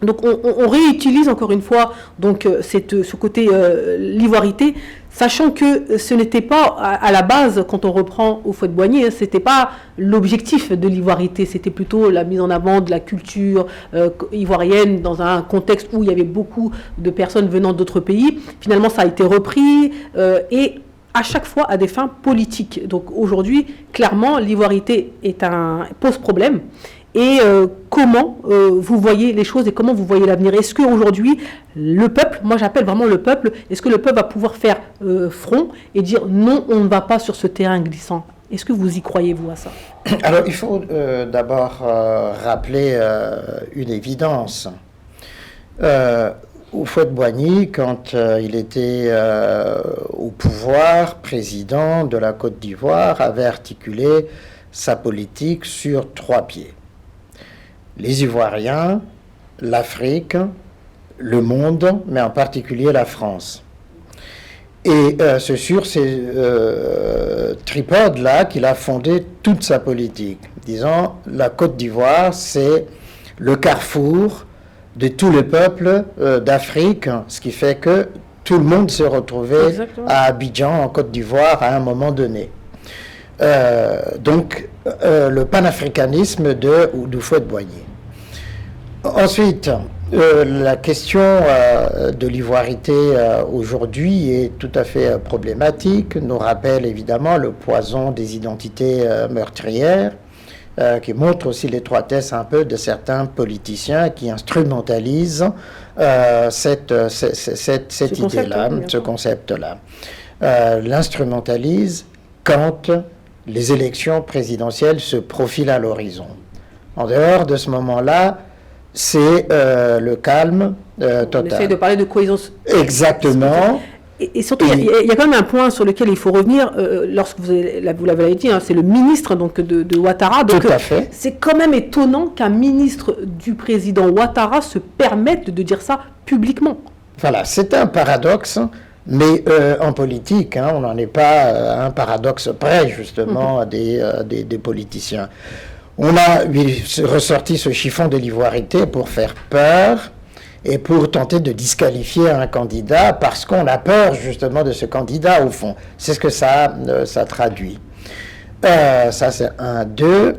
Donc on réutilise encore une fois donc ce côté l'ivoirité, sachant que ce n'était pas à la base, quand on reprend Houphouët-Boigny, c'était pas l'objectif de l'ivoirité, c'était plutôt la mise en avant de la culture ivoirienne dans un contexte où il y avait beaucoup de personnes venant d'autres pays. Finalement, ça a été repris et à chaque fois à des fins politiques. Donc aujourd'hui, clairement, l'ivoirité pose problème. Et comment vous voyez les choses et comment vous voyez l'avenir? Est-ce qu'aujourd'hui, le peuple, moi j'appelle vraiment le peuple, est-ce que le peuple va pouvoir faire front et dire non, on ne va pas sur ce terrain glissant? Est-ce que vous y croyez, vous, à ça? Alors, il faut d'abord rappeler une évidence. Houphouët-Boigny, quand il était au pouvoir, président de la Côte d'Ivoire, avait articulé sa politique sur 3 pieds. Les Ivoiriens, l'Afrique, le monde, mais en particulier la France. Et c'est sur ces tripodes-là qu'il a fondé toute sa politique, disant la Côte d'Ivoire, c'est le carrefour de tous les peuples d'Afrique, ce qui fait que tout le monde s'est retrouvé à Abidjan, en Côte d'Ivoire, à un moment donné. Donc, le panafricanisme d'Houphouët-Boigny. Ensuite, la question de l'ivoirité aujourd'hui est tout à fait problématique, nous rappelle évidemment le poison des identités meurtrières, qui montre aussi l'étroitesse un peu de certains politiciens qui instrumentalisent cette idée-là, ce concept-là. L'instrumentalise quand les élections présidentielles se profilent à l'horizon. En dehors de ce moment-là, c'est le calme total. On essaie de parler de cohésion. Exactement. Et surtout, il y a quand même un point sur lequel il faut revenir, lorsque vous l'avez dit, hein, c'est le ministre donc, de Ouattara. Donc, tout à fait. C'est quand même étonnant qu'un ministre du président Ouattara se permette de dire ça publiquement. Voilà, c'est un paradoxe Mais en politique, on n'en est pas à un paradoxe près, justement, des politiciens. On a ressorti ce chiffon de l'ivoirité pour faire peur et pour tenter de disqualifier un candidat parce qu'on a peur, justement, de ce candidat, au fond. C'est ce que ça traduit. Ça, c'est un. Deux,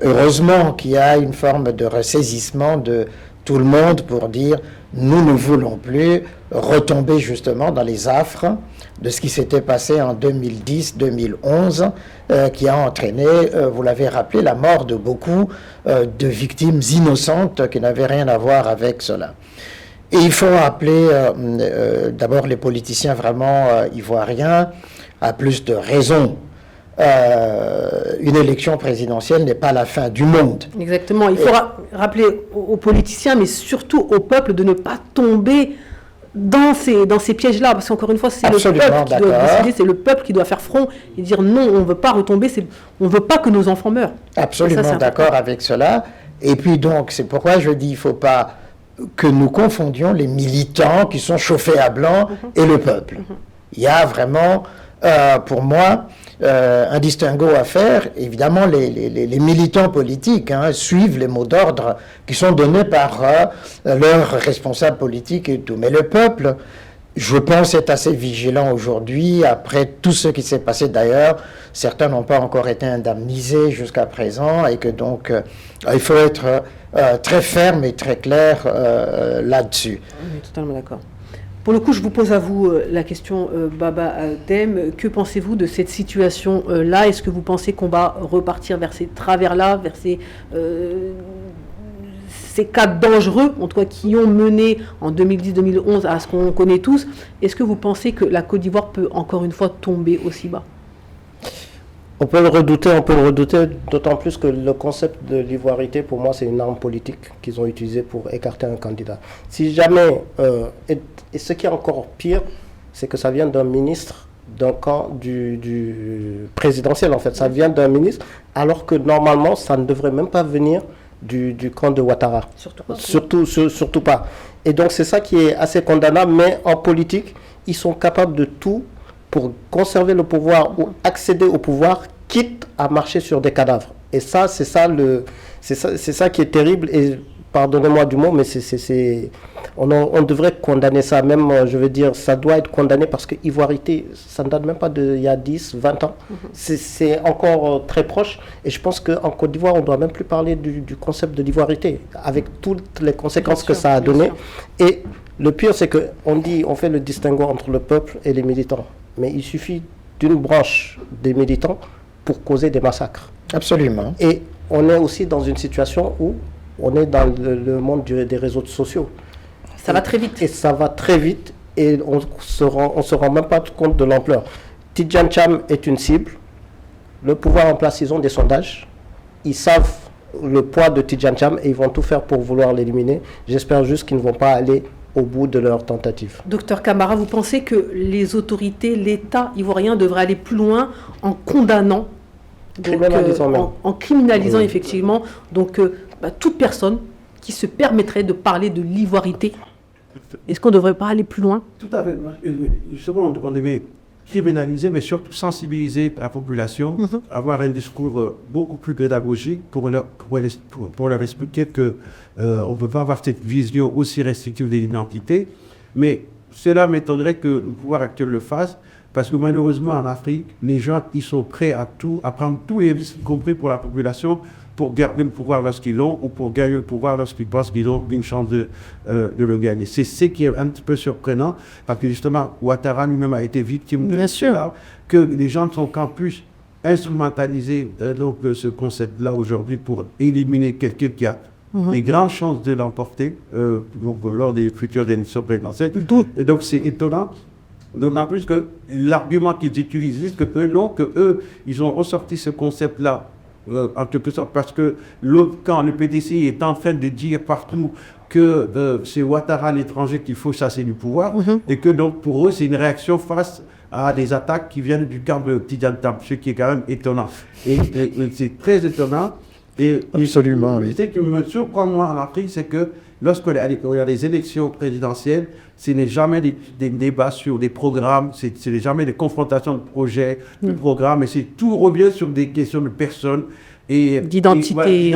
heureusement qu'il y a une forme de ressaisissement de tout le monde pour dire nous ne voulons plus retomber justement dans les affres de ce qui s'était passé en 2010-2011 qui a entraîné, vous l'avez rappelé, la mort de beaucoup de victimes innocentes qui n'avaient rien à voir avec cela. Et il faut rappeler d'abord les politiciens vraiment ivoiriens à plus de raison. Une élection présidentielle n'est pas la fin du monde. Exactement. Il faut rappeler aux politiciens, mais surtout au peuple, de ne pas tomber dans ces pièges-là. Parce qu'encore une fois, c'est le peuple qui doit décider, c'est le peuple qui doit faire front et dire non, on ne veut pas retomber, on ne veut pas que nos enfants meurent. Absolument d'accord avec cela. Et puis donc, c'est pourquoi je dis il ne faut pas que nous confondions les militants qui sont chauffés à blanc et le peuple. Il y a vraiment, pour moi, un distinguo à faire. Évidemment, les militants politiques suivent les mots d'ordre qui sont donnés par leurs responsables politiques et tout. Mais le peuple, je pense, est assez vigilant aujourd'hui. Après tout ce qui s'est passé d'ailleurs, certains n'ont pas encore été indemnisés jusqu'à présent et que donc il faut être très ferme et très clair là-dessus. On est totalement d'accord. Pour le coup, je vous pose à vous la question, Baba Dem. Que pensez-vous de cette situation-là? Est-ce que vous pensez qu'on va repartir vers ces travers-là, vers ces cas dangereux, en tout cas, qui ont mené en 2010-2011 à ce qu'on connaît tous? Est-ce que vous pensez que la Côte d'Ivoire peut encore une fois tomber aussi bas? On peut le redouter, d'autant plus que le concept de l'ivoirité, pour moi, c'est une arme politique qu'ils ont utilisée pour écarter un candidat. Si jamais, et ce qui est encore pire, c'est que ça vient d'un ministre, d'un camp du présidentiel, en fait. Ça vient d'un ministre, alors que normalement, ça ne devrait même pas venir du camp de Ouattara. Surtout pas. Et donc, c'est ça qui est assez condamnable, mais en politique, ils sont capables de tout pour conserver le pouvoir ou accéder au pouvoir, quitte à marcher sur des cadavres. Et ça, c'est ça qui est terrible. Et pardonnez-moi du mot, mais on devrait condamner ça. Même, je veux dire, ça doit être condamné parce que ivoirité, ça ne date même pas d'il y a 10, 20 ans. C'est encore très proche. Et je pense qu'en Côte d'Ivoire, on ne doit même plus parler du concept de l'ivoirité, avec toutes les conséquences que ça a donné. Et le pire, c'est qu'on fait le distinguo entre le peuple et les militants. Mais il suffit d'une branche des militants pour causer des massacres. Absolument. Et on est aussi dans une situation où on est dans le monde des réseaux sociaux. Ça va très vite. Et ça va très vite et on se rend même pas compte de l'ampleur. Tidjane Thiam est une cible. Le pouvoir en place, ils ont des sondages. Ils savent le poids de Tidjane Thiam et ils vont tout faire pour vouloir l'éliminer. J'espère juste qu'ils ne vont pas aller au bout de leur tentative. Docteur Camara, vous pensez que les autorités, l'État ivoirien devrait aller plus loin en condamnant, en criminalisant effectivement toute personne qui se permettrait de parler de l'ivoirité? Est-ce qu'on ne devrait pas aller plus loin? Tout à fait. Justement, on devait criminaliser, mais surtout sensibiliser la population, avoir un discours beaucoup plus pédagogique pour leur expliquer qu'on ne peut pas avoir cette vision aussi restrictive de l'identité. Mais cela m'étonnerait que le pouvoir actuel le fasse, parce que malheureusement en Afrique, les gens ils sont prêts à prendre tous les risques, y compris pour la population, pour garder le pouvoir lorsqu'ils l'ont ou pour gagner le pouvoir lorsqu'ils pensent qu'ils ont une chance de le gagner. C'est ce qui est un petit peu surprenant, parce que justement, Ouattara lui-même a été victime de ça, que les gens sont en plus instrumentalisés ce concept-là aujourd'hui pour éliminer quelqu'un qui a des grandes chances de l'emporter lors des futures élections présidentielles. Et donc c'est étonnant. D'autant plus que l'argument qu'ils utilisent, que eux, ils ont ressorti ce concept-là, en quelque sorte, parce que quand le PDCI est en train de dire partout que c'est Ouattara l'étranger qu'il faut chasser du pouvoir, et que donc pour eux, c'est une réaction face à des attaques qui viennent du camp de Tidjane Thiam, ce qui est quand même étonnant. Et c'est très étonnant. Et absolument, oui. Ce qui me surprend moi en Afrique, c'est que lorsqu'il y a des élections présidentielles, ce n'est jamais des débats sur des programmes, ce n'est jamais des confrontations de projets, de programmes, et tout revient sur des questions de personnes et d'identité.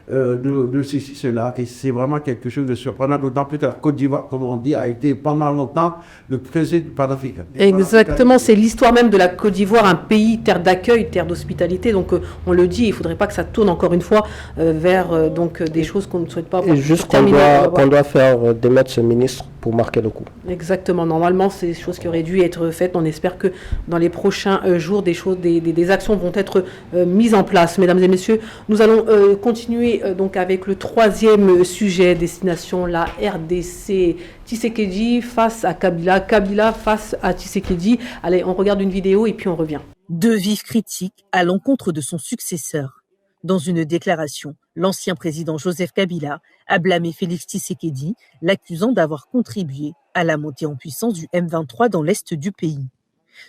De ceci, cela, et c'est vraiment quelque chose de surprenant, d'autant plus que la Côte d'Ivoire, comme on dit, a été pendant longtemps le président du panafricain. Exactement, c'est l'histoire même de la Côte d'Ivoire, un pays, terre d'accueil, terre d'hospitalité, donc on le dit, il ne faudrait pas que ça tourne encore une fois vers des choses qu'on ne souhaite pas voir. Et juste qu'on doit faire démettre ce ministre pour marquer le coup. Exactement, normalement c'est des choses qui auraient dû être faites, on espère que dans les prochains jours, des actions vont être mises en place. Mesdames et messieurs, nous allons continuer donc avec le troisième sujet, destination la RDC. Tshisekedi face à Kabila, Kabila face à Tshisekedi. Allez, on regarde une vidéo et puis on revient. Deux vifs critiques à l'encontre de son successeur. Dans une déclaration, l'ancien président Joseph Kabila a blâmé Félix Tshisekedi, l'accusant d'avoir contribué à la montée en puissance du M23 dans l'est du pays.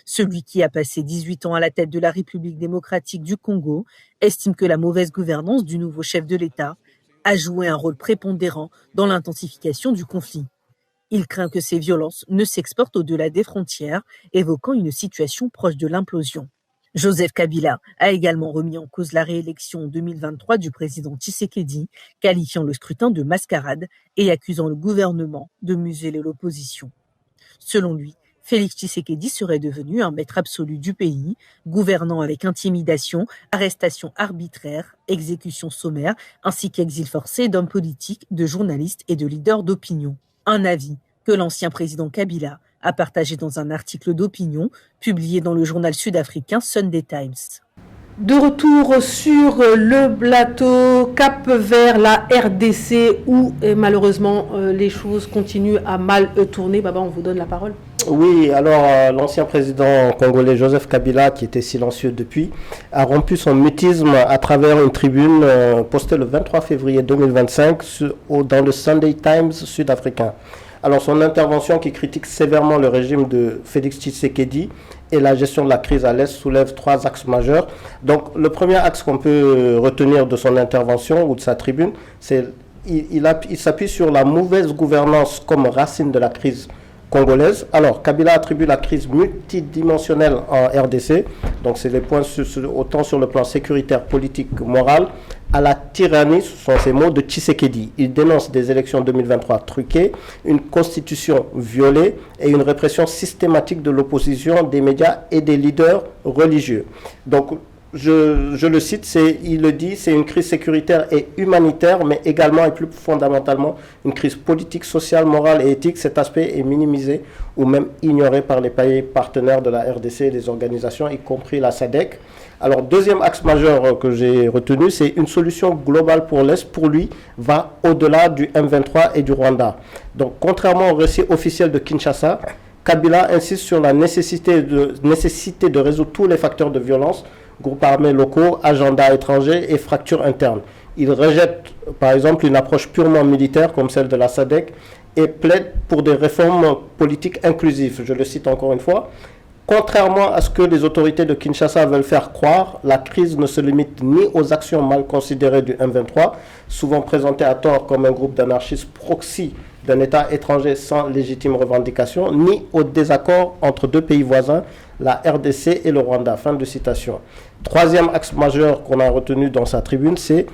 Celui qui a passé 18 ans à la tête de la République démocratique du Congo estime que la mauvaise gouvernance du nouveau chef de l'État a joué un rôle prépondérant dans l'intensification du conflit. Il craint que ces violences ne s'exportent au-delà des frontières, évoquant une situation proche de l'implosion. Joseph Kabila a également remis en cause la réélection en 2023 du président Tshisekedi, qualifiant le scrutin de mascarade et accusant le gouvernement de museler l'opposition. Selon lui, Félix Tshisekedi serait devenu un maître absolu du pays, gouvernant avec intimidation, arrestation arbitraire, exécution sommaire, ainsi qu'exil forcé d'hommes politiques, de journalistes et de leaders d'opinion. Un avis que l'ancien président Kabila a partagé dans un article d'opinion publié dans le journal sud-africain Sunday Times. De retour sur le plateau, cap vers la RDC où malheureusement les choses continuent à mal tourner. Baba, on vous donne la parole. Oui, alors l'ancien président congolais Joseph Kabila, qui était silencieux depuis, a rompu son mutisme à travers une tribune postée le 23 février 2025 dans le Sunday Times sud-africain. Alors son intervention qui critique sévèrement le régime de Félix Tshisekedi et la gestion de la crise à l'Est soulève trois axes majeurs. Donc le premier axe qu'on peut retenir de son intervention ou de sa tribune, c'est il s'appuie sur la mauvaise gouvernance comme racine de la crise congolaise. Alors Kabila attribue la crise multidimensionnelle en RDC, donc c'est les points autant sur le plan sécuritaire, politique, moral, à la tyrannie, ce sont ces mots, de Tshisekedi. Il dénonce des élections 2023 truquées, une constitution violée et une répression systématique de l'opposition, des médias et des leaders religieux. Donc, je le cite, il le dit, c'est une crise sécuritaire et humanitaire, mais également et plus fondamentalement une crise politique, sociale, morale et éthique. Cet aspect est minimisé ou même ignoré par les pays partenaires de la RDC et des organisations, y compris la SADC. Alors, deuxième axe majeur que j'ai retenu, c'est une solution globale pour l'Est, pour lui, va au-delà du M23 et du Rwanda. Donc, contrairement au récit officiel de Kinshasa, Kabila insiste sur la nécessité de résoudre tous les facteurs de violence, groupes armés locaux, agenda étrangers et fractures internes. Il rejette, par exemple, une approche purement militaire comme celle de la SADC et plaide pour des réformes politiques inclusives. Je le cite encore une fois. Contrairement à ce que les autorités de Kinshasa veulent faire croire, la crise ne se limite ni aux actions mal considérées du M23, souvent présentées à tort comme un groupe d'anarchistes proxy d'un État étranger sans légitime revendication, ni au désaccord entre deux pays voisins, la RDC et le Rwanda. Fin de citation. Troisième axe majeur qu'on a retenu dans sa tribune, c'est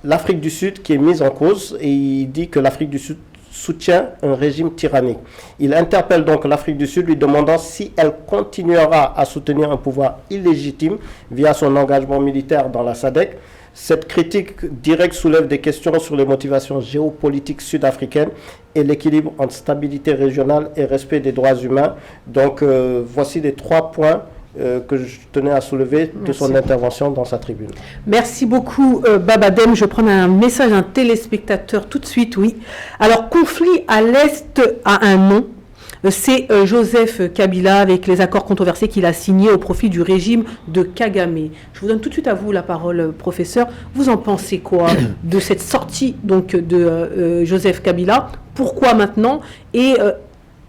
l'Afrique du Sud qui est mise en cause, et il dit que l'Afrique du Sud soutient un régime tyrannique. Il interpelle donc l'Afrique du Sud lui demandant si elle continuera à soutenir un pouvoir illégitime via son engagement militaire dans la SADC. Cette critique directe soulève des questions sur les motivations géopolitiques sud-africaines et l'équilibre entre stabilité régionale et respect des droits humains. Donc voici les trois points que je tenais à soulever de son intervention dans sa tribune. Merci beaucoup Babadem. Je prends un message d'un téléspectateur tout de suite, oui. Alors, conflit à l'Est a un nom. C'est Joseph Kabila avec les accords controversés qu'il a signés au profit du régime de Kagame. Je vous donne tout de suite à vous la parole, professeur. Vous en pensez quoi de cette sortie donc, de Joseph Kabila? Pourquoi maintenant? Et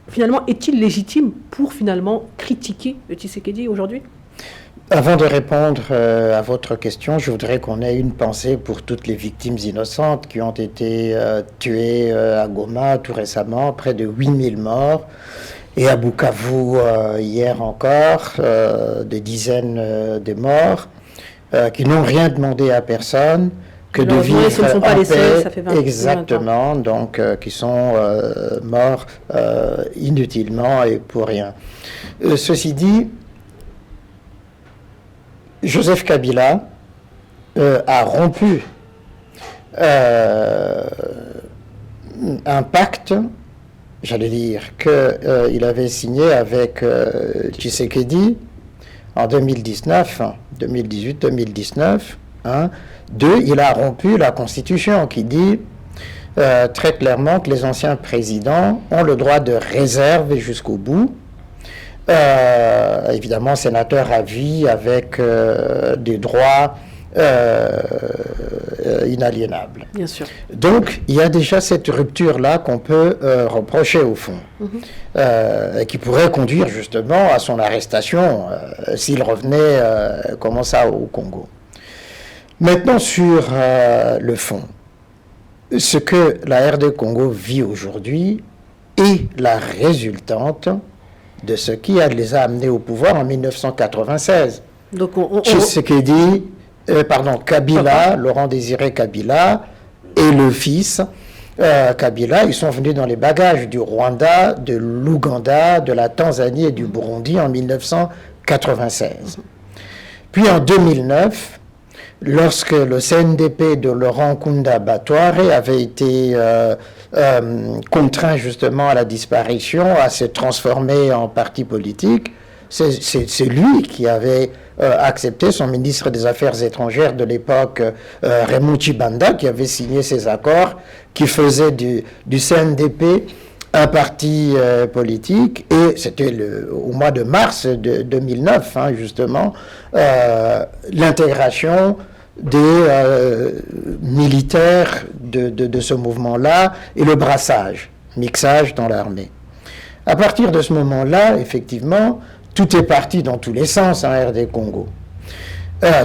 finalement, est-il légitime pour finalement critiquer Tshisekedi aujourd'hui? Avant de répondre à votre question, je voudrais qu'on ait une pensée pour toutes les victimes innocentes qui ont été tuées à Goma tout récemment, près de 8000 morts, et à Bukavu hier encore, des dizaines de morts, qui n'ont rien demandé à personne que de vivre ce ne sont pas en les paix. seuls, ça fait 20 Exactement, donc qui sont morts inutilement et pour rien. Ceci dit, Joseph Kabila a rompu un pacte, j'allais dire, qu'il avait signé avec Tshisekedi en 2018-2019. Il a rompu la Constitution qui dit très clairement que les anciens présidents ont le droit de réserve jusqu'au bout. Évidemment, sénateur à vie avec des droits inaliénables. Bien sûr. Donc, il y a déjà cette rupture-là qu'on peut reprocher au fond, et qui pourrait conduire justement à son arrestation s'il revenait comme ça au Congo. Maintenant, sur le fond, ce que la RD Congo vit aujourd'hui est la résultante de ce qui les a amenés au pouvoir en 1996. Donc Kabila, Laurent Désiré Kabila et le fils Kabila, ils sont venus dans les bagages du Rwanda, de l'Ouganda, de la Tanzanie et du Burundi en 1996. Puis en 2009, lorsque le CNDP de Laurent Nkunda Batware avait été contraint justement à la disparition, à se transformer en parti politique, c'est lui qui avait accepté, son ministre des Affaires étrangères de l'époque, Raymond Tshibanda, qui avait signé ces accords, qui faisait du CNDP un parti politique, et c'était au mois de mars de 2009, justement, l'intégration des militaires de ce mouvement-là et le brassage, mixage dans l'armée. À partir de ce moment-là, effectivement, tout est parti dans tous les sens en RD Congo.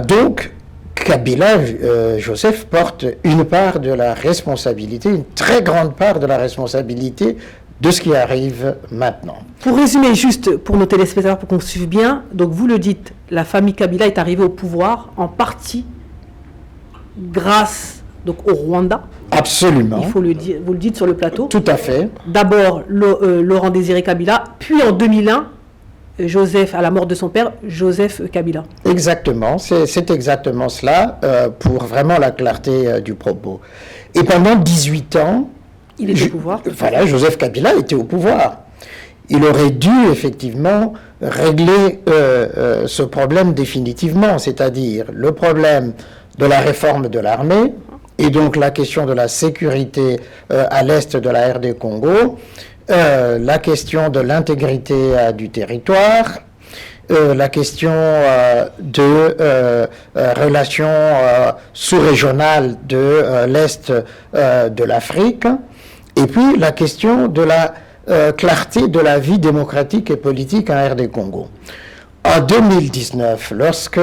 Donc, Kabila, Joseph, porte une part de la responsabilité, une très grande part de la responsabilité de ce qui arrive maintenant. Pour résumer juste pour nos téléspectateurs, pour qu'on suive bien, donc vous le dites, la famille Kabila est arrivée au pouvoir en partie grâce donc, au Rwanda. Absolument. Il faut le dire, vous le dites sur le plateau. Tout à fait. D'abord Laurent Désiré Kabila, puis en 2001, Joseph, à la mort de son père, Joseph Kabila. Exactement, c'est exactement cela, pour vraiment la clarté du propos. Et pendant 18 ans, il était au pouvoir. Voilà, Joseph Kabila était au pouvoir. Il aurait dû effectivement régler ce problème définitivement, c'est-à-dire le problème de la réforme de l'armée, et donc la question de la sécurité à l'est de la RD Congo, la question de l'intégrité du territoire, la question de relations sous-régionales de l'Est de l'Afrique, et puis la question de la clarté de la vie démocratique et politique en RD Congo. En 2019, lorsque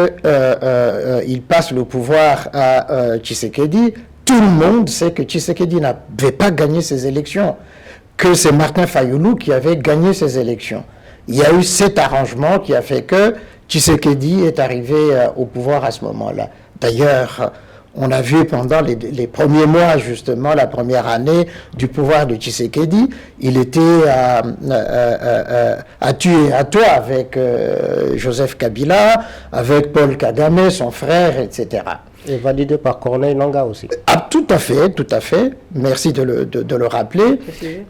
il passe le pouvoir à Tshisekedi, tout le monde sait que Tshisekedi n'avait pas gagné ses élections, que c'est Martin Fayoulou qui avait gagné ces élections. Il y a eu cet arrangement qui a fait que Tshisekedi est arrivé au pouvoir à ce moment-là. D'ailleurs, on a vu pendant les premiers mois, justement, la première année du pouvoir de Tshisekedi, il était à tuer à toi avec Joseph Kabila, avec Paul Kagame, son frère, etc. Et validé par Corneille Nangaa aussi. Ah, tout à fait. Merci de le rappeler.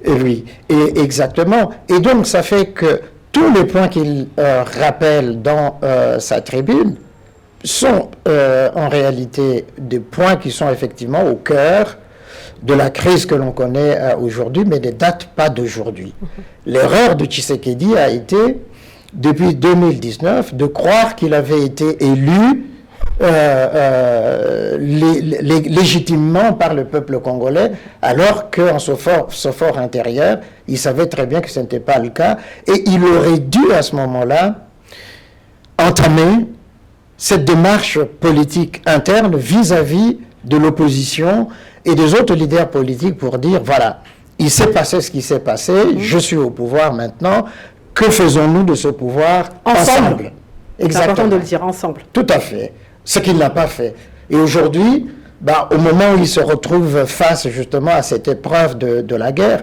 Et oui, et exactement. Et donc, ça fait que tous les points qu'il rappelle dans sa tribune sont en réalité des points qui sont effectivement au cœur de la crise que l'on connaît aujourd'hui, mais ne datent pas d'aujourd'hui. L'erreur de Tshisekedi a été, depuis 2019, de croire qu'il avait été élu légitimement par le peuple congolais, alors qu'en son fort intérieur, il savait très bien que ce n'était pas le cas, et il aurait dû à ce moment-là entamer cette démarche politique interne vis-à-vis de l'opposition et des autres leaders politiques pour dire, voilà, il s'est passé ce qui s'est passé, je suis au pouvoir maintenant, que faisons-nous de ce pouvoir ensemble? C'est important de le dire, ensemble. Tout à fait. Ce qu'il n'a pas fait. Et aujourd'hui, au moment où il se retrouve face justement à cette épreuve de la guerre,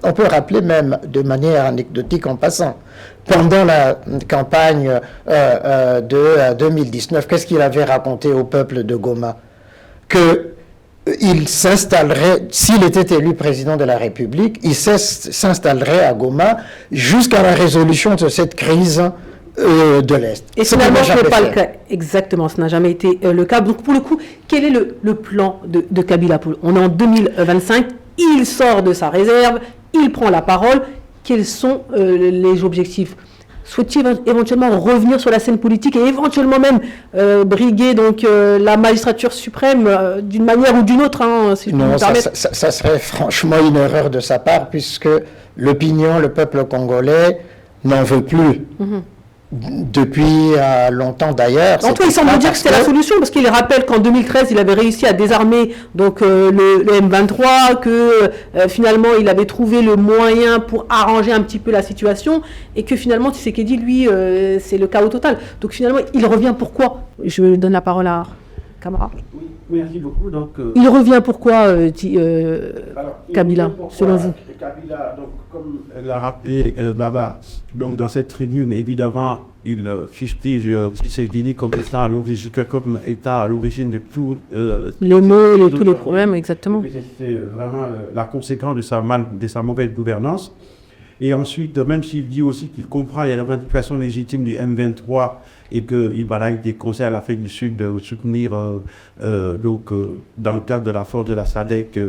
on peut rappeler même de manière anecdotique en passant, pendant la campagne de 2019, qu'est-ce qu'il avait raconté au peuple de Goma? Qu'il s'installerait, s'il était élu président de la République, il s'installerait à Goma jusqu'à la résolution de cette crise de l'Est. Et finalement, ce n'est pas le cas. Exactement, ce n'a jamais été le cas. Donc, pour le coup, quel est le plan de Kabila? On est en 2025, il sort de sa réserve, il prend la parole. Quels sont les objectifs? Souhaite-t-il éventuellement revenir sur la scène politique et éventuellement même briguer donc, la magistrature suprême d'une manière ou d'une autre, si je peux me permettre? Ça serait franchement une erreur de sa part, puisque l'opinion, le peuple congolais n'en veut plus. Depuis longtemps d'ailleurs. En tout cas, il semble dire que c'était la solution, parce qu'il rappelle qu'en 2013, il avait réussi à désarmer donc, le M23, que finalement, il avait trouvé le moyen pour arranger un petit peu la situation, et que finalement, Tshisekedi, lui, c'est le chaos total. Donc finalement, il revient pourquoi? Je donne la parole à Camara. Oui, merci beaucoup. Donc, il revient pourquoi, Kabila, selon vous? Kabila, donc, comme l'a rappelé Baba, donc dans cette tribune, évidemment, il fustige Tshisekedi comme état à l'origine de tous les maux, tous les problèmes, exactement. C'est vraiment la conséquence de sa mauvaise gouvernance. Et ensuite, même s'il dit aussi qu'il comprend les revendications légitimes du M23 et qu'il va avec des conseils à l'Afrique du Sud de soutenir, dans le cadre de la force de la SADC,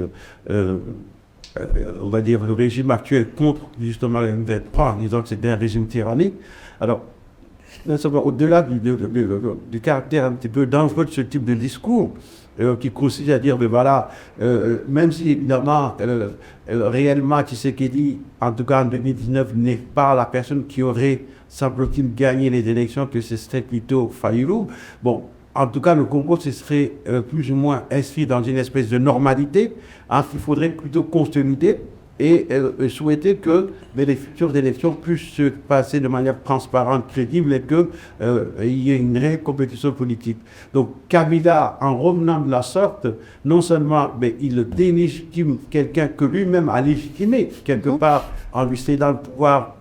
on va dire, le régime actuel contre justement le M23, en disant que c'était un régime tyrannique. Alors, au-delà du caractère un petit peu dangereux de ce type de discours, qui consiste à dire, mais voilà, même si évidemment, réellement, Tshisekedi, en tout cas en 2019, n'est pas la personne qui aurait, semble-t-il, gagné les élections, que ce serait plutôt Fayulu. Bon, en tout cas, le Congo se serait plus ou moins inscrit dans une espèce de normalité, il faudrait plutôt continuité et souhaiter que les futures élections puissent se passer de manière transparente, crédible et qu'il y ait une réelle compétition politique. Donc Kabila, en revenant de la sorte, non seulement il délégitime quelqu'un que lui-même a légitimé, quelque part, en lui cédant le pouvoir,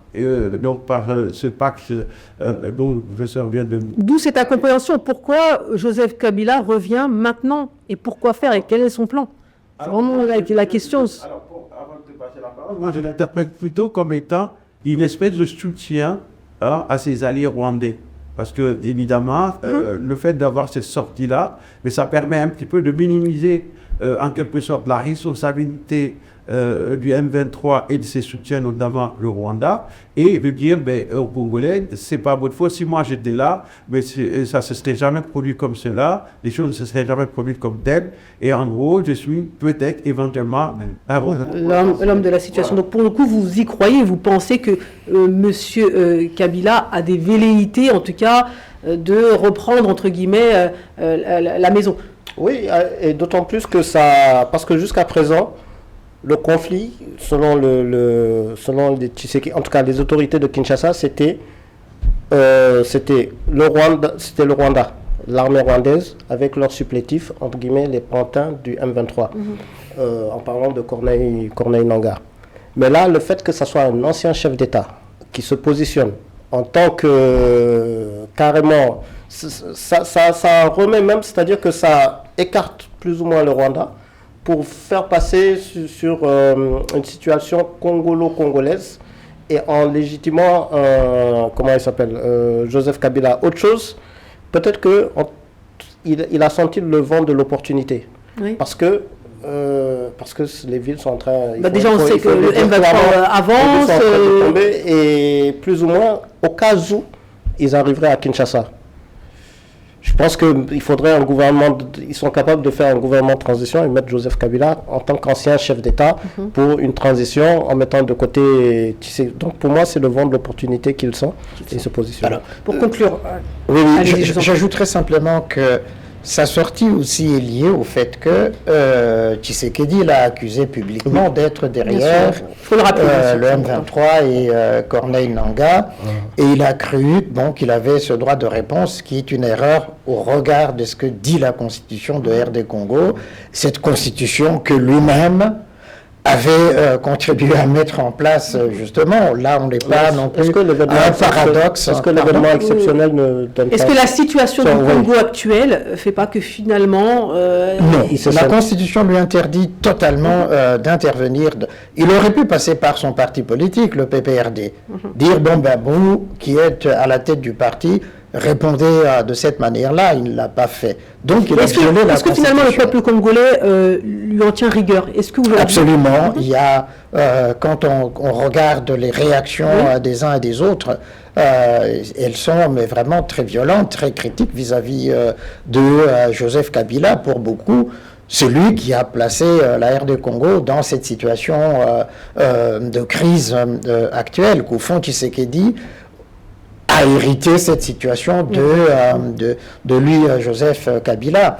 donc par ce pacte dont le professeur vient de... D'où cette incompréhension. Pourquoi Joseph Kabila revient maintenant? Et pourquoi faire? Et quel est son plan? C'est vraiment la question. Avant de passer la parole, moi je l'interprète plutôt comme étant une espèce de soutien à ses alliés rwandais. Parce que, évidemment, le fait d'avoir cette sortie-là, mais ça permet un petit peu de minimiser, en quelque sorte, la responsabilité du M23 et de ses soutiens, notamment le Rwanda, et de dire aux Congolais, c'est pas votre faute, si moi j'étais là, mais ça se serait jamais produit comme cela, les choses ne se seraient jamais produites comme telles, et en gros, je suis peut-être éventuellement l'homme de la situation. Donc pour le coup, vous y croyez, vous pensez que monsieur Kabila a des velléités, en tout cas, de reprendre, entre guillemets, la maison. Oui, et d'autant plus que ça, parce que jusqu'à présent, le conflit, selon les Tshisekedi, en tout cas les autorités de Kinshasa, c'était le Rwanda, l'armée rwandaise, avec leurs supplétifs, entre guillemets, les pantins du M23, en parlant de Corneille Nangaa. Mais là, le fait que ce soit un ancien chef d'État qui se positionne en tant que carrément, ça remet même, c'est-à-dire que ça écarte plus ou moins le Rwanda, pour faire passer sur une situation congolo-congolaise et en légitimant, comment il s'appelle, Joseph Kabila. Autre chose, peut-être qu'il a senti le vent de l'opportunité. Oui. Parce que les villes sont en train... déjà, on sait que le M23 avance. De tomber, et plus ou moins, au cas où ils arriveraient à Kinshasa. Je pense qu'il faudrait un gouvernement, ils sont capables de faire un gouvernement de transition et mettre Joseph Kabila en tant qu'ancien chef d'État pour une transition en mettant de côté. Donc pour moi, c'est le vent de l'opportunité qu'ils sont et se positionnent. Alors, pour conclure, j'ajouterais simplement que sa sortie aussi est liée au fait que Tshisekedi l'a accusé publiquement d'être derrière le M23 et Corneille Nangaa, et il a cru qu'il avait ce droit de réponse qui est une erreur au regard de ce que dit la constitution de RD Congo, cette constitution que lui-même avait contribué à mettre en place, justement. Là, on n'est pas non plus un paradoxe. Est-ce que l'événement exceptionnel ne donne pas... Est-ce que la situation du Congo actuelle ne fait pas que finalement... Non, la Constitution lui interdit totalement d'intervenir. Il aurait pu passer par son parti politique, le PPRD, dire, vous qui êtes à la tête du parti, répondez de cette manière-là. Il ne l'a pas fait. Donc, il a violé la Constitution. Est-ce que finalement le peuple congolais lui en tient rigueur? Absolument. Il y a, quand on regarde les réactions des uns et des autres, elles sont vraiment très violentes, très critiques vis-à-vis de Joseph Kabila, pour beaucoup. C'est lui qui a placé la RD Congo dans cette situation de crise actuelle, qu'au fond Tshisekedi a hérité cette situation de lui, Joseph Kabila.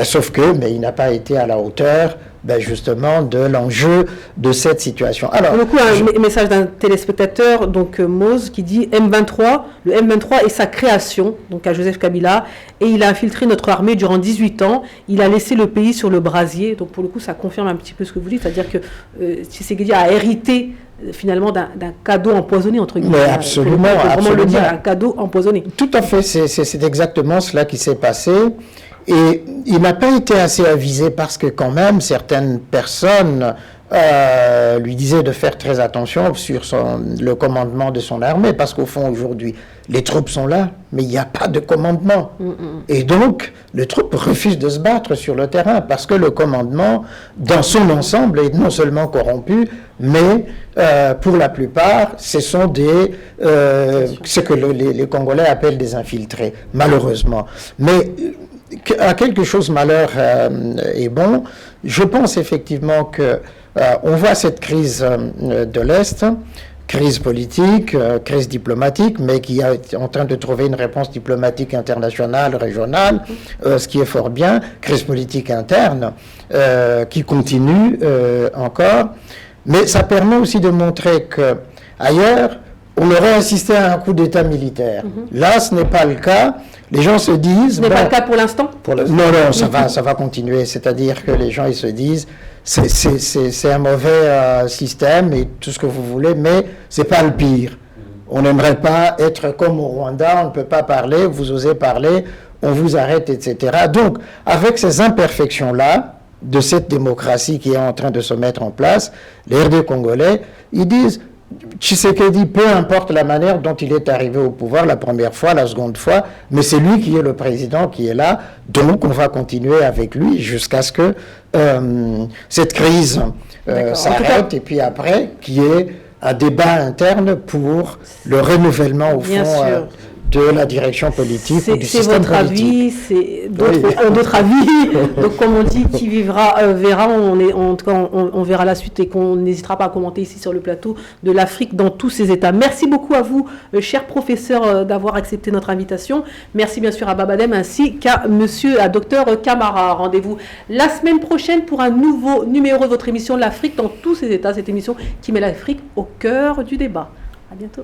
Sauf que, mais il n'a pas été à la hauteur, justement, de l'enjeu de cette situation. Alors, un message d'un téléspectateur, donc Mose, qui dit M23, le M23 est sa création, donc à Joseph Kabila, et il a infiltré notre armée durant 18 ans. Il a laissé le pays sur le brasier. Donc pour le coup, ça confirme un petit peu ce que vous dites, c'est-à-dire que Tshisekedi a hérité finalement d'un cadeau empoisonné, entre guillemets. Mais absolument, vraiment le dire, un cadeau empoisonné. Tout à fait, c'est exactement cela qui s'est passé. Et il n'a pas été assez avisé parce que quand même certaines personnes lui disaient de faire très attention sur le commandement de son armée, parce qu'au fond aujourd'hui les troupes sont là, mais il n'y a pas de commandement. Et donc les troupes refusent de se battre sur le terrain parce que le commandement dans son ensemble est non seulement corrompu, mais pour la plupart ce sont ce que les Congolais appellent des infiltrés, malheureusement. Mais à quelque chose malheur est bon. Je pense effectivement que on voit cette crise de l'Est, crise politique, crise diplomatique, mais qui est en train de trouver une réponse diplomatique internationale, régionale, ce qui est fort bien, crise politique interne qui continue encore, mais ça permet aussi de montrer que ailleurs on aurait assisté à un coup d'État militaire. Là, ce n'est pas le cas. Les gens se disent... Ce n'est pas le cas pour l'instant? Non, ça va continuer. C'est-à-dire que les gens, ils se disent, c'est un mauvais système et tout ce que vous voulez, mais c'est pas le pire. On n'aimerait pas être comme au Rwanda, on ne peut pas parler, vous osez parler, on vous arrête, etc. Donc, avec ces imperfections-là, de cette démocratie qui est en train de se mettre en place, les RD congolais, ils disent... Tshisekedi, peu importe la manière dont il est arrivé au pouvoir la première fois, la seconde fois, mais c'est lui qui est le président qui est là, donc on va continuer avec lui jusqu'à ce que cette crise s'arrête, et puis après, qu'il y ait un débat interne pour le renouvellement au fond de la direction politique ou du système politique. C'est votre avis, c'est d'autres avis. Donc comme on dit, qui vivra verra, on verra la suite et qu'on n'hésitera pas à commenter ici sur le plateau de l'Afrique dans tous ses états. Merci beaucoup à vous, cher professeur, d'avoir accepté notre invitation. Merci bien sûr à Babadem ainsi qu'à Dr Camara. Rendez-vous la semaine prochaine pour un nouveau numéro de votre émission L'Afrique dans tous ses états, cette émission qui met l'Afrique au cœur du débat. À bientôt.